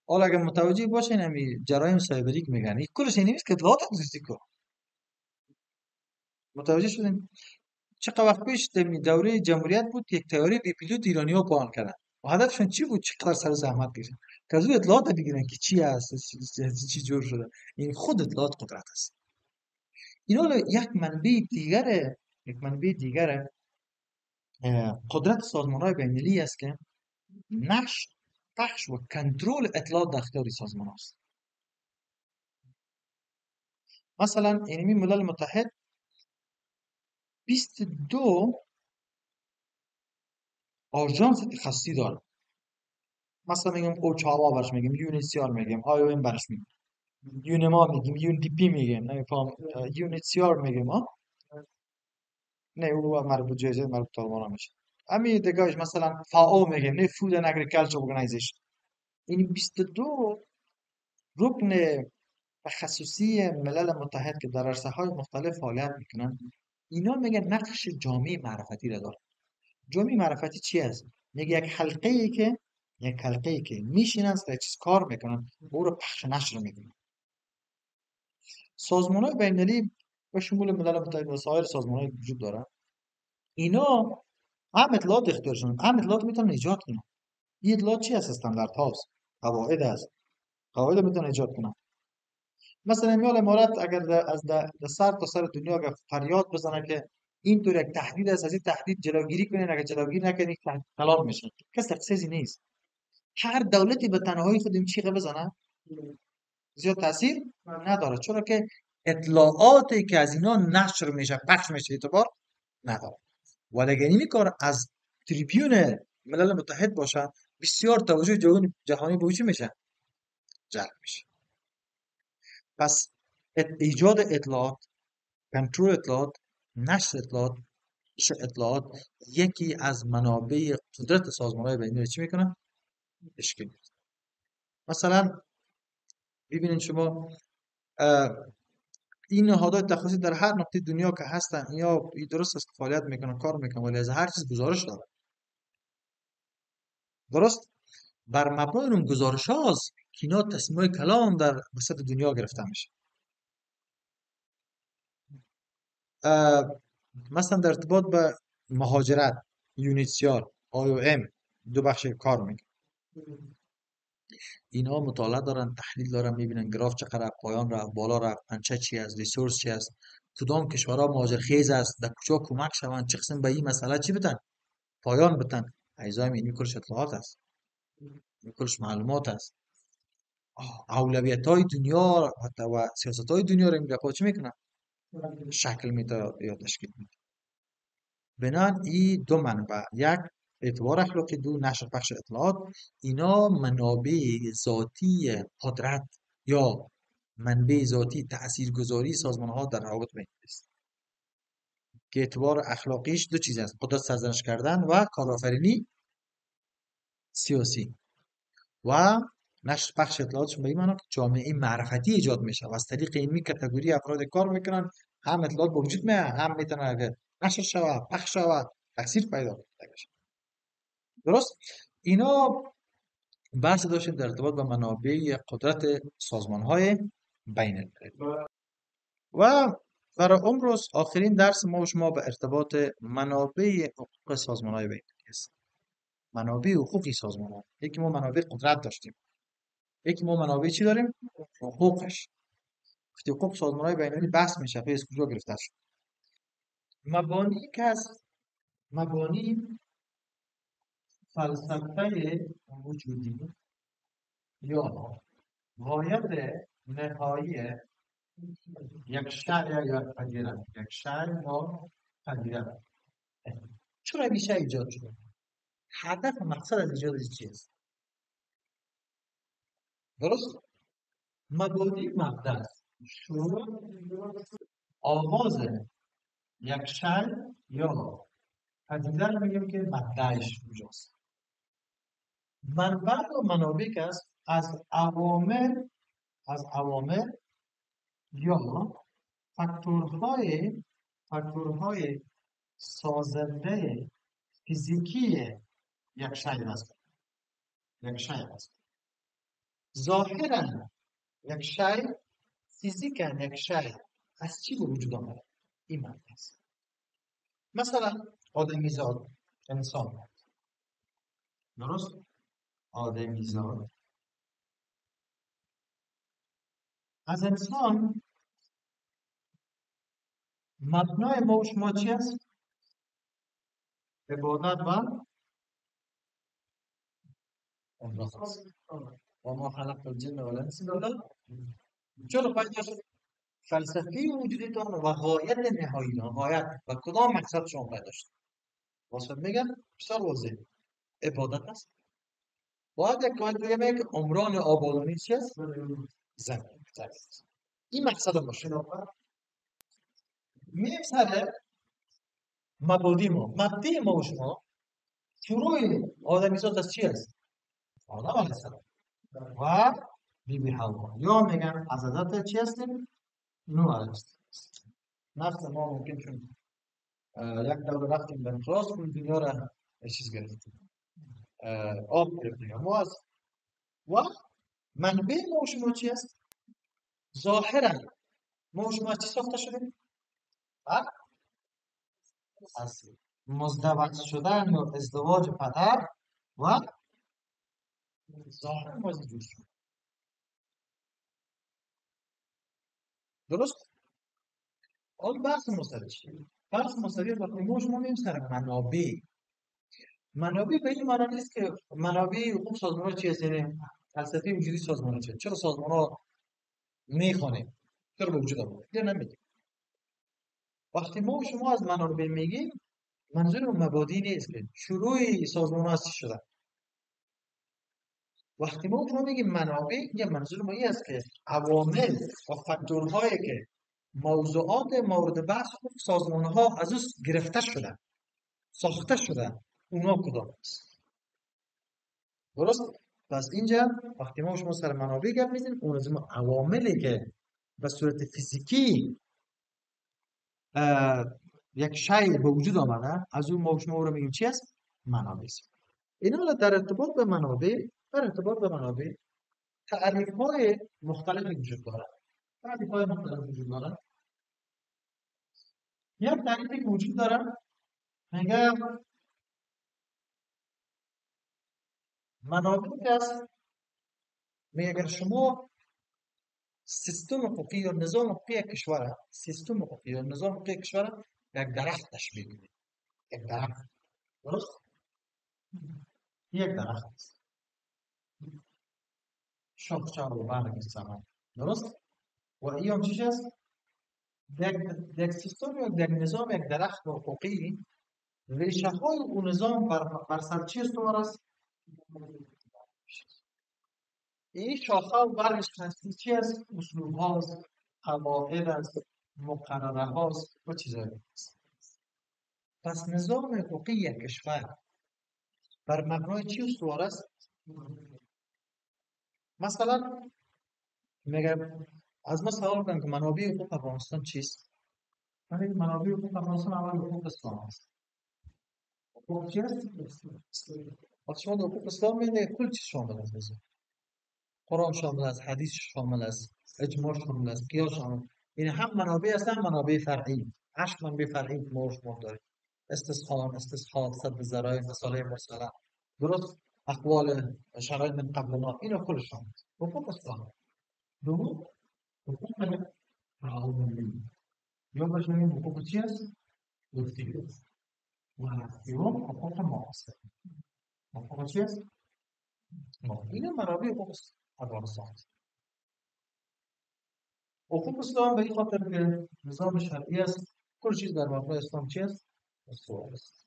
حالا اگه متوجه باشین همین جرایم سایبری که میگن این کلش این نیست که اطلاعات دوستی کو. متوجه شدین؟ چقدر وقت پیش در دوره جمهوریت بود یک تیاری بی پیلوت ایرانی ها پاهان کردن و هدفشون چی بود؟ چقدر سر و زحمت کشیدن که از اون اطلاعات بگیرن که چی هست، چی جور شده. این خود اطلاعات قدرت است. اینا یک منبع دیگره قدرت سازمان های بین‌المللی است که نشر، پخش و کنترل اطلاعات در اختیار سازمان است. مثلا اینمی ملل متحد 22 آژانس تخصصی داره. مثلا میگم اوچاوا برش میگیم، یونیسیار میگیم، آی او ام برش میگیم، یونما میگیم، یون دی پی میگیم، نمیفهم یونیسیار میگیم ها. نه او مربوط جایزه مربوط آلمان میشه. همین دیگهش مثلا فاو میگیم، نه فود اند اگریکالچر ارگانایزیشن. این 22 رکن تخصصی ملل متحد که در عرصه‌های مختلف فعالیت میکنن، اینا میگن نقش جامعه معرفتی را داره. جامعه معرفتی چی است؟ میگه یک حلقه ای که میشینن تا چیز کار میکنن و او رو پخش و نشر میکنن. سازمان های بین‌المللی به شمول ملل متحد و سایر سازمان های وجود دارن، اینا هم اطلاعات اختیارشون، هم اطلاعات میتونن ایجاد کنن. این اطلاعات چی هست؟ استاندارد هاست، قواعد هست، قواعد میتونن ایجاد کنن. مثلا میال امارات اگر از سر تا سر دنیا اگر فریاد بزنه که اینطور یک تهدید است، از این تهدید جلوگیری کنین، اگر جلوگیری نکنین تلال میشه، کس تخصیصی نیست. هر دولتی به تنهایی خود این چیغه بزنه زیاد تاثیر نداره، چرا که اطلاعاتی که از اینا نشر میشه، پخش میشه، اعتبار نداره. ولی اگر این کار از تریبیون ملل متحد باشه، بسیار توجه جهانی به وجود میشه، جلب میشه. پس ایجاد اطلاعات، کنترل اطلاعات، نشر اطلاعات، اطلاعات یکی از منابع قدرت سازمان‌های بین‌المللی چی میکنه؟ تشکیل میده. مثلا ببینید شما این نهادهای تخصصی در هر نقطه دنیا که هستن، یا درست است که فعالیت میکنن، کار میکنن، ولی از هر چیز گزارش دارن. درست بر مبنای اون گزارش هاست که اینا تصمیم‌های کلان در وسط دنیا گرفته میشه. مثلا در ارتباط به مهاجرت، یونیسیار، آی او ام دو بخش کار میکنن. اینها مطالعه دارن، تحلیل دارن، میبینن گراف چقدر پایان رفت، بالا رفت، انچه چی است، ریسورس چی است، کدام کشورها مهاجرخیز است، در کجا کمک شوند، چه قسم به این مسئله چی بدن، پایان بدن. ایزای این کلش اطلاعات است، این کلش معلومات است. اولویت های دنیا و سیاست های دنیا رو این گپا چی میکنن؟ شکل میده یا تشکیل میده. بنابراین این دو منبع، یک اعتبار اخلاقی، دو نشر پخش اطلاعات، اینا منابع ذاتی قدرت یا منبع ذاتی تاثیرگذاری سازمان ها در روابط بین است که اعتبار اخلاقیش دو چیز است: قدرت سرزنش کردن و کارآفرینی سیاسی. و نشر پخش اطلاعاتشون به این معنی که جامعه معرفتی ایجاد میشه و از طریق این کاتگوری افراد کار میکنن، هم اطلاعات به وجود میاد، هم میتونه اگه نشر شود، پخش شود، تاثیر پیدا کنه. درست؟ اینا بحث داشتیم در ارتباط با منابع قدرت سازمان های بین المللی. و برای امروز آخرین درس ما و شما به ارتباط منابع حقوق سازمان های بین المللی است. منابع حقوقی سازمان ها، یکی ما منابع قدرت داشتیم، یکی ما منابع چی داریم؟ حقوقش. وقتی حقوق سازمان های بین المللی بحث میشه، از کجا گرفته شد؟ مبانی که از مبانی فلسفه وجودی یا غایت نهایی یک شهر یا پدیده، یک شهر یا پدیده، چرا میشه ایجاد شده؟ هدف و مقصد از ایجاد چیست؟ درست؟ مبادی مبدأ است. شروع آغاز یک شی یا پدیده رو میگیم که مبدأش کجاست. منبع و منابع که است از عوامل یا فاکتورهای سازنده فیزیکی یک شی است. ظاهرا یک شی فیزیکا یک شی از چی به وجود آمده؟ این معنی است. مثلا آدمیزاد، انسان، درست؟ آدمیزاد از انسان مبنای ما و شما چی است؟ عبادت و عمرت است. و ما خلقت الجن والانس الا چرا پیدا شد؟ فلسفی وجودتان و غایت نهایی غایت و کدام مقصد شما پیدا شد؟ واسه میگن بسیار واضح عبادت است. باید یک کار دیگه که عمران آبادانی چی است؟ زمین. این مقصد باشه. میم سر مبادی ما مبدی ما و شما شروع آدمیزاد از چی است؟ آدم علیه السلام و بیبی حوا، یا میگن از حضرت چی هستیم؟ نوح علیه السلام. نفس ما ممکن چون یک دور رفتیم به خلاص کنیم دنیا را چیز گرفتیم، آب گرفتیم ما از و منبع ما و شما چی است؟ ظاهرا ما و شما چی ساخته شدیم؟ از مزدوج شدن یا ازدواج پدر و ظاهرا بازی جور شد. درست؟ حال بحث مستوی چیه؟ بحث مستوی وقتی ما شما میم سر منابع به این معنی نیست که منابع حقوق سازمان ها چی هست؟ یعنی فلسفه وجودی سازمان ها چیه؟ چرا سازمان ها میخوانیم؟ چرا به وجود آمده؟ یا نمیگیم. وقتی ما و شما از منابع میگیم منظور مبادی نیست که شروع سازمان ها از چی شدن. وقتی ما شما میگیم منابع یه منظور ما این است که عوامل و فاکتورهایی که موضوعات مورد بحث سازمان ها از اون گرفته شدن ساخته شدن اونا کدام است؟ درست؟ پس اینجا وقتی ما شما سر منابع گپ میزنیم اون از ما عواملی که به صورت فیزیکی یک شی به وجود آمده از اون ما شما رو میگیم چی است؟ منابع. اینا در ارتباط به منابع تعریف های مختلف وجود دارد. یک تعریفی که وجود دارد میگه منابع است. میگه اگر شما سیستم حقوقی یا نظام حقوقی کشور یک درخت تشبیه کنید. یک درخت، درست؟ یک درخت است. شاخه و برگ سمن، درست؟ و این هم چیز است؟ یک سیستم یا یک نظام یک درخت حقوقی ریشه های اون نظام بر سر چی استوار است؟ این شاخه و برگش هستی چی است؟ اصول هاست، قواعد است، مقرره هاست و چیزایی است. پس نظام حقوقی یک کشور بر مبنای چی استوار است؟ مثلا میگم از ما سوال کنم که منابع حقوق افغانستان چیست؟ منابع حقوق افغانستان اول حقوق اسلام است. حقوق چی است؟ وقتی شما در حقوق اسلام می‌بینید کل چیز شامل است. قرآن شامل است، حدیث شامل است، اجماع شامل است، قیاس شامل. این هم منابع هستند، منابع فرعی. 8 منبع فرعی ما شما داریم. استصحاب، سد ذرایع، مصالح مرسله، درست؟ اقوال شرایط من قبل ما اینا کلش شامل است. حقوق اسلام. دوم حقوق تعاملی. یا بشنیم حقوق چی است؟ گفتگو. و سوم حقوق معاصر. حقوق چی است؟ این منابع حقوق افغانستان است. حقوق اسلام به این خاطر که نظام شرعی است، کل چیز در مبنای اسلام چی است؟ استوار است.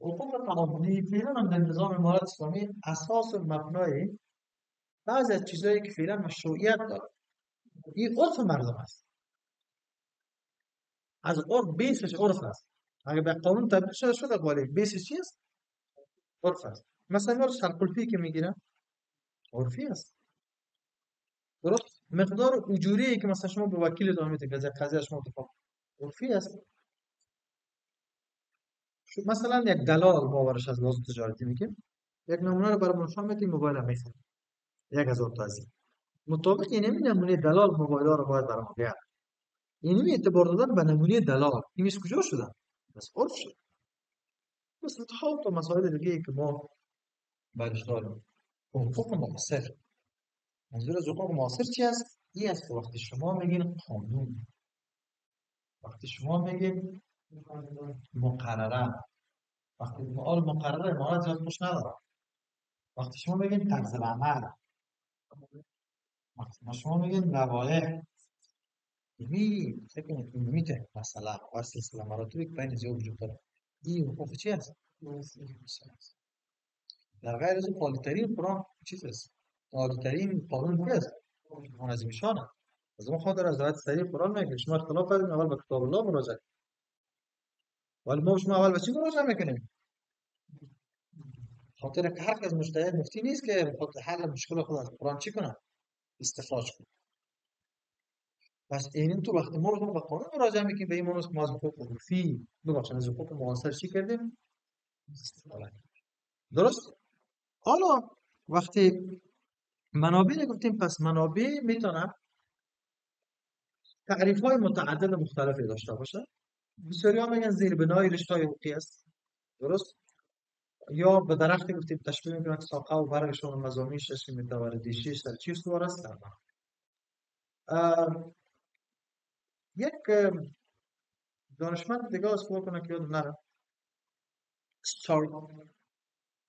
حقوق تعاملی فعلا هم در نظام امارات اسلامی اساس و مبنای بعضی از چیزهایی که فعلا مشروعیت داره، این عرف مردم است. از عرف، بیسش عرف است. اگه به قانون تبدیل شده ولی بیسش چیست؟ عرف است. مثلا سرقلفی که میگیرن عرفی است. درست؟ مقدار اجوری که مثلا شما به وکیل دائمی میدید قضیه شما دفاع، عرفی است. مثلا یک دلال باورش از لحاظ تجارتی میگیم، یک نمونه رو برای نشون میدیم، موبایل هم میخریم 1000 تا از این مطابق این نمونه دلال موبایل ها رو باید برای ما بیاره. یعنی اعتبار دادن به نمونه دلال این کجا شده؟ بس عرف شد. بس ها تا مسائل دیگه ای که ما برش داریم. حقوق معاصر، منظور از حقوق معاصر چی است؟ این است که وقتی شما میگین قانون، وقتی شما میگین مقرره، وقتی مقرره ما زیاد خوش ندارم، وقتی شما میگین طرز العمل، وقتی شما میگین روایح، این فکر کنید این میته مثلا و سلسله مراتبی که بین زیاد وجود داره، این حقوق چی است؟ در غیر از عالی‌ترین قرآن چیز است؟ عالی‌ترین قانون کی است؟ منظم شانه. از اون خاطر از روایت صحیح قرآن میگه شما اختلاف کردین اول به کتاب الله مراجعه، ولی ما شما اول به چی مراجعه میکنیم؟ خاطر که هر کس مجتهد مفتی نیست که به خاطر حل مشکل خود از قرآن چی کنه؟ استخراج کنه. پس این تو وقتی ما به قرآن مراجعه میکنیم به این معنی که ما از حقوق عرفی ببخشید از حقوق معاصر چی کردیم؟ استفاده کردیم. درست؟ حالا وقتی منابع رو گفتیم، پس منابع میتونن تعریف های متعدد مختلفی داشته باشه. بسیاری ها میگن زیر بنای رشته های حقوقی است. درست؟ یا به درخت گفتیم تشبیه میکنن که ساقه و برگشون و مزامیش شش متوردیشیش در چی استوار است؟ در یک دانشمند دیگه از کنه که یاد نره،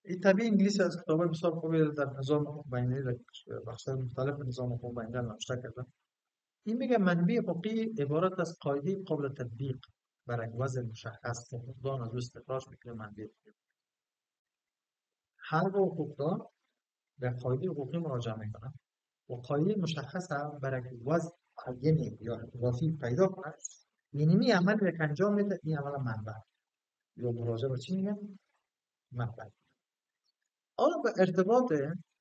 این طبیعی انگلیسی از کتابای بسیار خوبی در نظام حقوق بین‌المللی در بخش‌های مختلف نظام حقوق بین‌المللی نوشته کرده. این میگه منبع حقوقی عبارت از قاعده قابل تطبیق بر یک وضع مشخص، حقوقدان از او استخراج میکنه منبع. هر حقوقدان به قاعده حقوقی مراجعه میکنه و قاعده مشخص هم برای یک وضع معین یا اضافی پیدا کنه، یعنی می عمل یک انجام میده، این عمل منبع یا مراجعه به چی میگن؟ منبع. حالا به ارتباط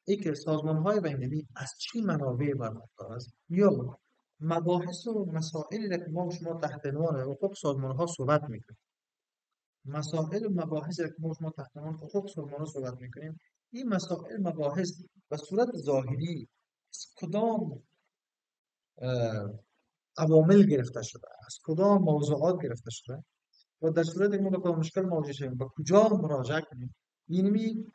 ای که سازمان‌های بین‌المللی از چی منابع برخوردار است یا مباحث و مسائلی که ما شما تحت عنوان حقوق سازمان‌ها صحبت میکنیم، مسائل و مباحثی که ما شما تحت عنوان حقوق سازمان‌ها صحبت میکنیم، این مسائل مباحث به صورت ظاهری از کدام عوامل گرفته شده، از کدام موضوعات گرفته شده و در صورت که ما با مشکل مواجه شدیم با کجا مراجعه کنیم. اینمی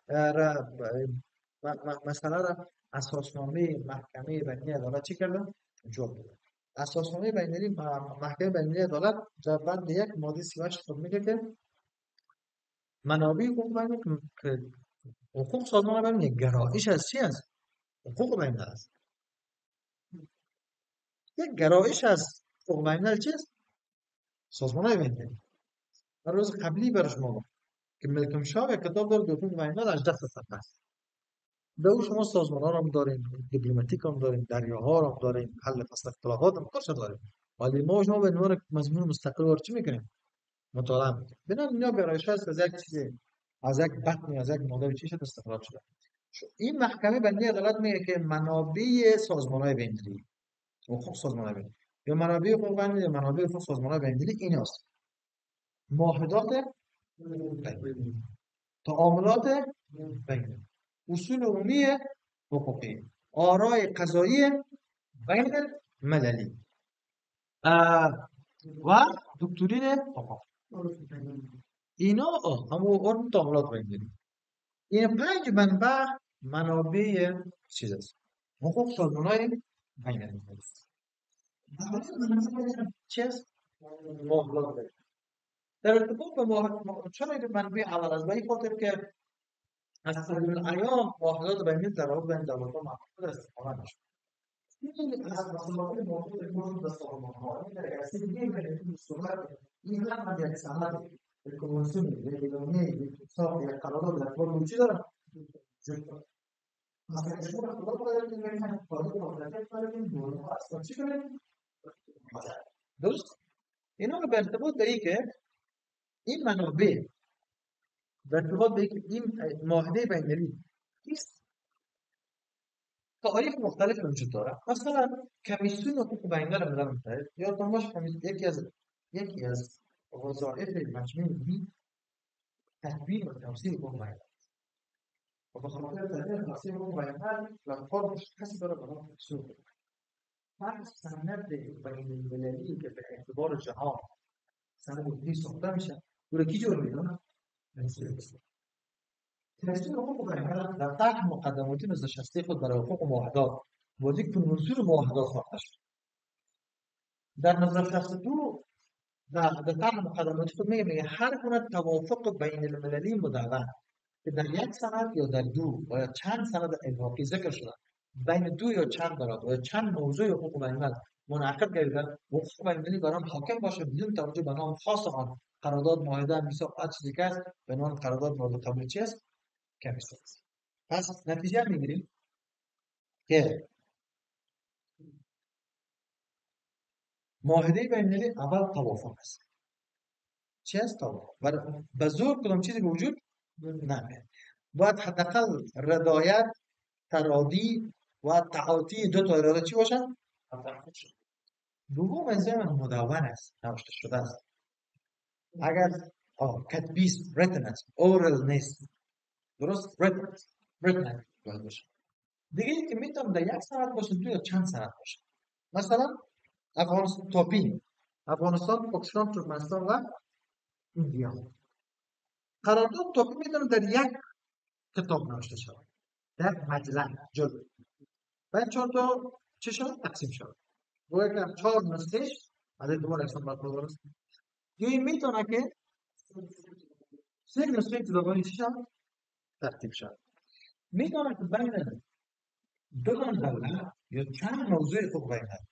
مسئله را اساسنامه محکمه بین‌المللی عدالت چی کردن؟ جا دادن. اساسنامه بین‌المللی محکمه بین‌المللی عدالت در بند یک ماده 38 خود میگه که منابع حقوق بین‌المللی که حقوق سازمان بین‌المللی گرایش از چی است؟ حقوق بین‌المللی است. یک گرایش از حقوق بین‌المللی چیست؟ سازمان بین‌المللی. در روز قبلی برش ما که ملکم شاه یک کتاب داره حقوق بین‌الملل 18 صفحه است. به او شما سازمان ها هم داریم، دیپلماتیک هم داریم، دریاها هم داریم، حل فصل اختلافات هم کارش داریم، ولی ما شما به عنوان مضمون مستقل وارد چی میکنیم؟ مطالعه میکنیم. ببینید اینا گرایش هست از یک چیزی، از یک بطن، از یک مادر چی شده استخراج شده. این محکمه بین‌المللی عدالت میگه که منابع سازمان های بین‌المللی، حقوق سازمان های بین‌المللی یا منابع حقوق بین‌المللی، منابع حقوق سازمان های بین‌المللی این است: معاهدات بین‌المللی، تعاملات بین‌المللی، اصول عمومی حقوقی، آرای قضایی بین المللی و دکترین حقوق. اینا همون اون تعاملات بین‌المللی. این 5 منبع منابع چیز است، حقوق سازمان‌های بین‌المللی. چی است؟ معاهدات بین‌المللی. در ارتباط به چرا این منبع اول است؟ به این خاطر که از قدیم الایام معاهدات بین‌المللی در رابطه بین دولت‌ها محدود استفاده می‌شد. این از مسائل موجود امروز به سازمان‌ها این در کسی دیگه می‌کنه صحبت این هم یک سند کنوانسیون یک اعلامیه یک اتفاق یک قرارداد در کار موجود داره. مثلا شما خدا باید بگیم کاری مختلف کنیم دور اصلا چی کنیم درست اینا رو به ارتباط به این که این منابع به ارتباط به اینکه این معاهده بین‌المللی است تعاریف مختلف وجود داره مثلا کمیسیون حقوق بین‌الملل ملل متحد یادتون باشه یکی از وظایف مجمع ملی تدوین و توسعه حقوق بین‌الملل و به خاطر تدوین و توسعه حقوق بین‌الملل لایحه‌های مشخصی داره برای تصویب هر سند بین‌المللی که به اعتبار جهان سند ملی ساخته میشه او را کی جور میدونه؟ تأسیس حقوق بین‌الملل در طرح مقدماتی نزدشسته خود برای حقوق و معاهدات و یک منظور معاهدات ساخته شد. در 1962 در طرح مقدماتی خود میگه هر گونه توافق بین‌المللی مدون که در یک سند یا در دو و یا چند سند الحاقی ذکر شده بین دو یا چند براد و یا چند موضوع حقوق بین‌الملل منعقد گردد حقوق بین‌المللی بر آن حاکم باشه بدون توجه به نام خاص آن قرارداد معاهده میثاق هر چیزی که است به نام قرارداد مورد قبول چی است کمیسیون است پس نتیجه میگیریم که معاهده بین‌المللی اول توافق است چی است توافق به زور کدام چیزی به وجود نمیاد باید حداقل رضایت تراضی و تعاطی دو تا اراده چی باشن دوم انزیم مدون است نوشته شده است اگر کتبی است written است اورال نیست درست written است written باید باشه دیگه این که میتونه در یک سند باشه دو یا چند سند باشه مثلا افغانستان توپین افغانستان پاکستان ترکمنستان و ایندیا قرارداد توپین میتونه در یک کتاب نوشته شود در مجلد جلو بعد چهار تا چه شود تقسیم شود روی که 4 نسخهش از اعتبار اقسام برخوردار است یا این میتونه که 3 نسخه جداگانه چی شود ترتیب شود میتونه که بین دو دولت یا چند موضوع حقوق بین‌الملل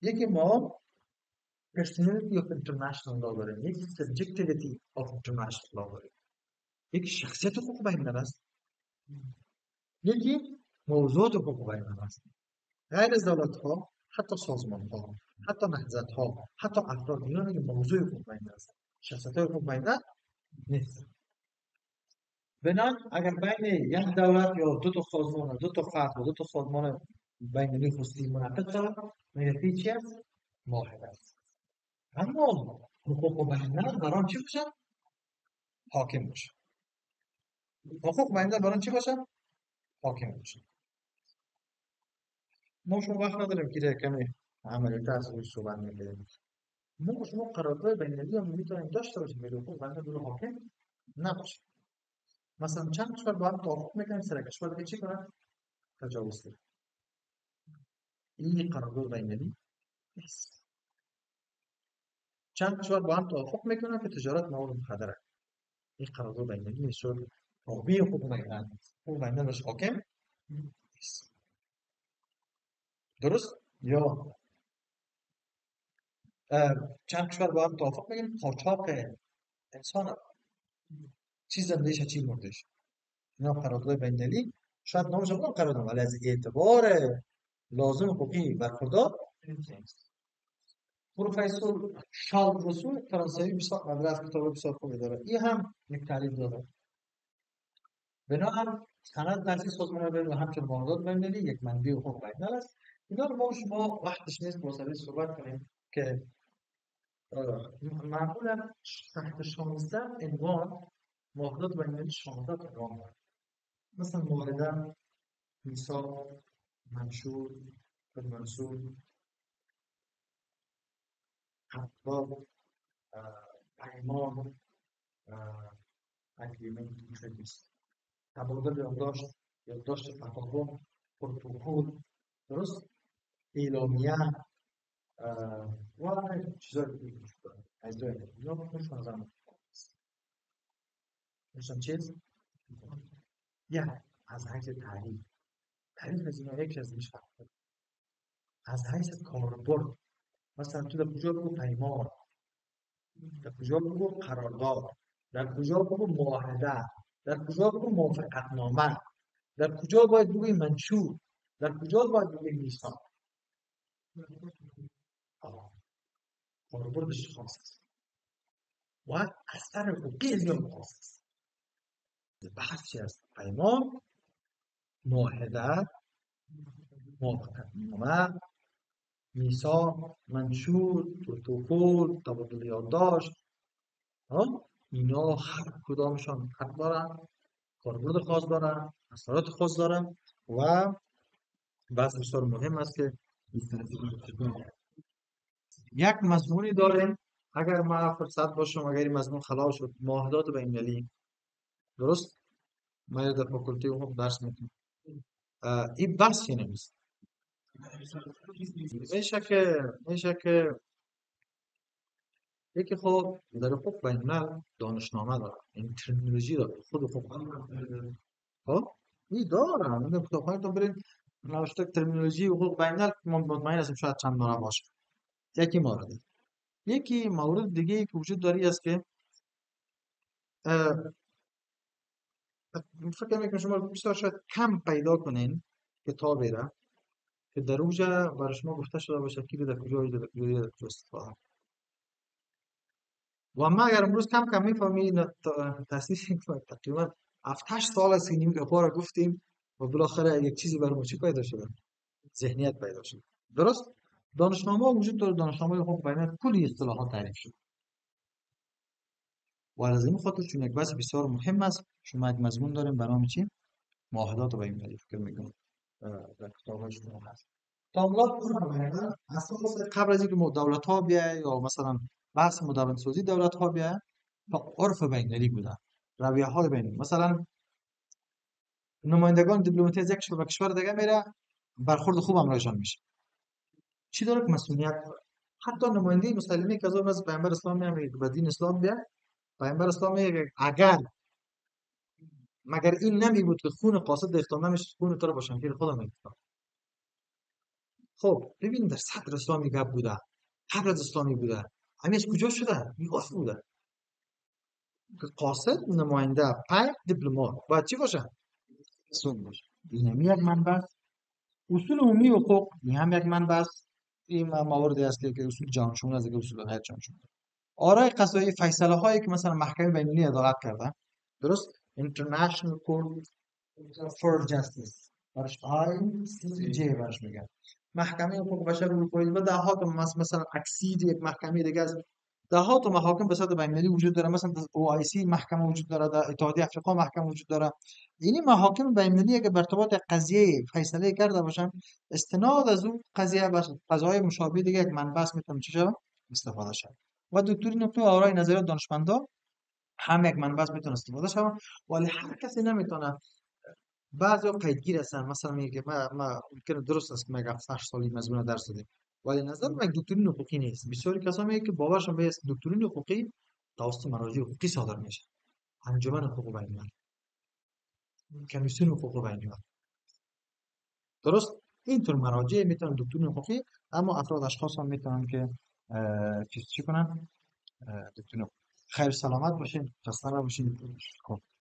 یکی ما personality of international law داریم یکی subjectivity of international law داریم یکی شخصیت حقوق بین‌الملل است یکی موضوعات حقوق بین‌الملل است غیر از دولت‌ها حتی سازمان‌ها حتی نهضت‌ها حتی افراد اینا میگه موضوع حقوق بین‌الملل است شخصیت حقوق بین‌الملل نیست بنابراین اگر بین یک دولت یا دو تا سازمان دو تا فرد و دو تا سازمان بین‌المللی خصوصی منعقد شود میگه چی است معاهده است اما حقوق بین‌الملل برای چی باشه حاکم باشه حقوق بین‌الملل برای چی باشه حاکم باشه ما شما وقت نداریم که کمی عملیات از روی صحبت می‌کنیم ما شما قرارداد بین‌المللی هم میتونیم داشته باشیم ولی حقوق بین‌الملل حاکم نباشه مثلا چند کشور با هم توافق میکنن سر کشور دیگه چی کنن تجاوز کنن این قرارداد بین‌المللی نیست چند کشور با هم توافق میکنن که تجارت مواد مخدره این قرارداد بین‌المللی نیست چون تابع حقوق بین‌الملل حقوق بین‌الملل حاکم نیست درست یا چند کشور با هم توافق میکنن قاچاق انسان چی زندهش چی مردش اینا قرارداد بین‌المللی شاید نامش هم قرارداد ولی از اعتبار لازم حقوقی برخوردار نیست پروفسور شارل روسو فرانسوی بسیار مدرس کتاب بسیار خوبی داره این هم یک تعریف داره بنابراین سند تأسیس سازمان ملل و همچنین معاهدات بین‌المللی یک منبع حقوق بین‌الملل است اینا رو ما شما وقتش نیست مصاحبه صحبت کنیم که معمولا تحت 16 عنوان معاهدات بین‌المللی 16 عنوان داره مثلا معاهده میثاق منشور منصور قرارداد پیمان اگریمنت تریتیز تبادل یادداشت تفاهم پروتکل درست اعلامیه و چیزایی دیگه وجود داره از دو اینا خوش نظرم میشن چیز یا از حیث تعریف از اینا یکی از میشه از حیث کاربرد مثلا تو در کجا بگو پیمان در کجا بگو قرارداد در کجا بگو معاهده در کجا بگو موافقتنامه در کجا باید بگوییم منشور، در کجا باید بگوییم میثاق. کاربردش خاص است و اثر حقوقی زیاد خاص است. بحثی از پیمان، معاهده، موافقتنامه، میثاق، منشور، پروتکل، تبادل یادداشت، اینا هر کدامشان حق دارن، کاربرد خاص دارن، اثرات خاص دارن و بحث بسیار مهم است که یک مضمونی داریم. اگر ما فرصت باشم، اگر این مضمون خلاص شد، معاهدات بین‌المللی، درست؟ ما در فاکولته حقوق درس میکنم. این بحثی نیست. میشه که یکی خب در حقوق بین‌الملل دانشنامه داره، این ترمینولوژی داره، خود حقوق خب این داره. من کتابخونه تو برید نوشته ترمینولوژی حقوق بین‌الملل، من مطمئن هستم شاید چند دانه باشه. یکی مورد. یکی مورد دیگه ای که وجود داری است که فکر میکنم شما بسیار شاید کم پیدا کنین کتابی را که در اوجا برای شما گفته شده باشه که در کجا استفاده. و ما اگر امروز کم کم میفهمیم تاسیس تقریبا 7-8 سال است که نیم را گفتیم و بالاخره یک چیزی برای ما چی پیدا شده؟ ذهنیت پیدا شد. درست؟ دانشنامه وجود داره، دانشنامه حقوق بین‌الملل کلی اصطلاحات تعریف شد. و از این خاطر چون یک بحث بسیار مهم است، شما یک مضمون داریم به نام چی؟ معاهدات بین‌المللی. فکر میکنم در کتاب‌های شما هست. تعاملات بین‌المللی اساس قبل از اینکه دولت‌ها بیاید یا مثلا بحث مدون‌سازی دولت‌ها بیاید، تا عرف بین‌المللی بوده. رویه‌های بین‌المللی، مثلا نمایندگان دیپلماتیک از یک کشور به کشور دیگه میره، برخورد خوب هم رایشان میشه. چی داره که مسئولیت داره. حتی نماینده مسلمه که از پیامبر اسلام میگه به دین اسلام بیا، پیامبر اسلام میگه اگر مگر این نمی بود که خون قاصد ریخته نمیشه، خون تو رو با شمشیر خودم میگفتم. خب ببین در صدر اسلامی گپ بوده، قبل از اسلامی بوده، همیش کجا شده؟ میگفت بوده که قاصد نماینده پای دیپلمات باید چی باشه؟ سون باشه. این هم یک منبع. اصول عمومی حقوق این هم یک منبع است. این مواردی است که اصول جهانشمول از اصول غیر جهانشمول. آرای قضایی، فیصله هایی که مثلا محکمه بین‌المللی عدالت کرده، درست؟ International Court for Justice، برش ICJ برش میگن. محکمه حقوق بشر اروپایی و ده ها تا مثلا اکسید یک محکمه دیگه است. ده ها تا محاکم به سطح بین‌المللی وجود داره، مثلا OIC محکمه وجود داره، در اتحادیه افریقا محکمه وجود داره. یعنی محاکم بین‌المللی که بر ارتباط قضیه فیصله کرده باشن، استناد از اون قضیه بر قضاهای مشابه دیگه یک منبع میتونه چه شود؟ استفاده شود. و دکترین نقطه آرای نظریات دانشمندان هم یک منبع میتونه استفاده شود، ولی هر کسی نمیتونه. بعضی قیدگیر هستن، مثلا میگه ما ممکنه درست است که ما 7 سالی مضمون درس دادیم، ولی نظر من دکترین حقوقی نیست. بسیاری کسا میگه که باورشون به دکترین حقوقی توسط مراجع حقوقی صادر میشه، انجمن حقوق بین‌الملل، کمیسیون حقوق بین‌الملل، درست؟ اینطور مراجع میتونن دکترین حقوقی، اما افراد اشخاص هم میتونن که چی کنن؟ دکترین. خیر سلامت باشین، خسته نباشین.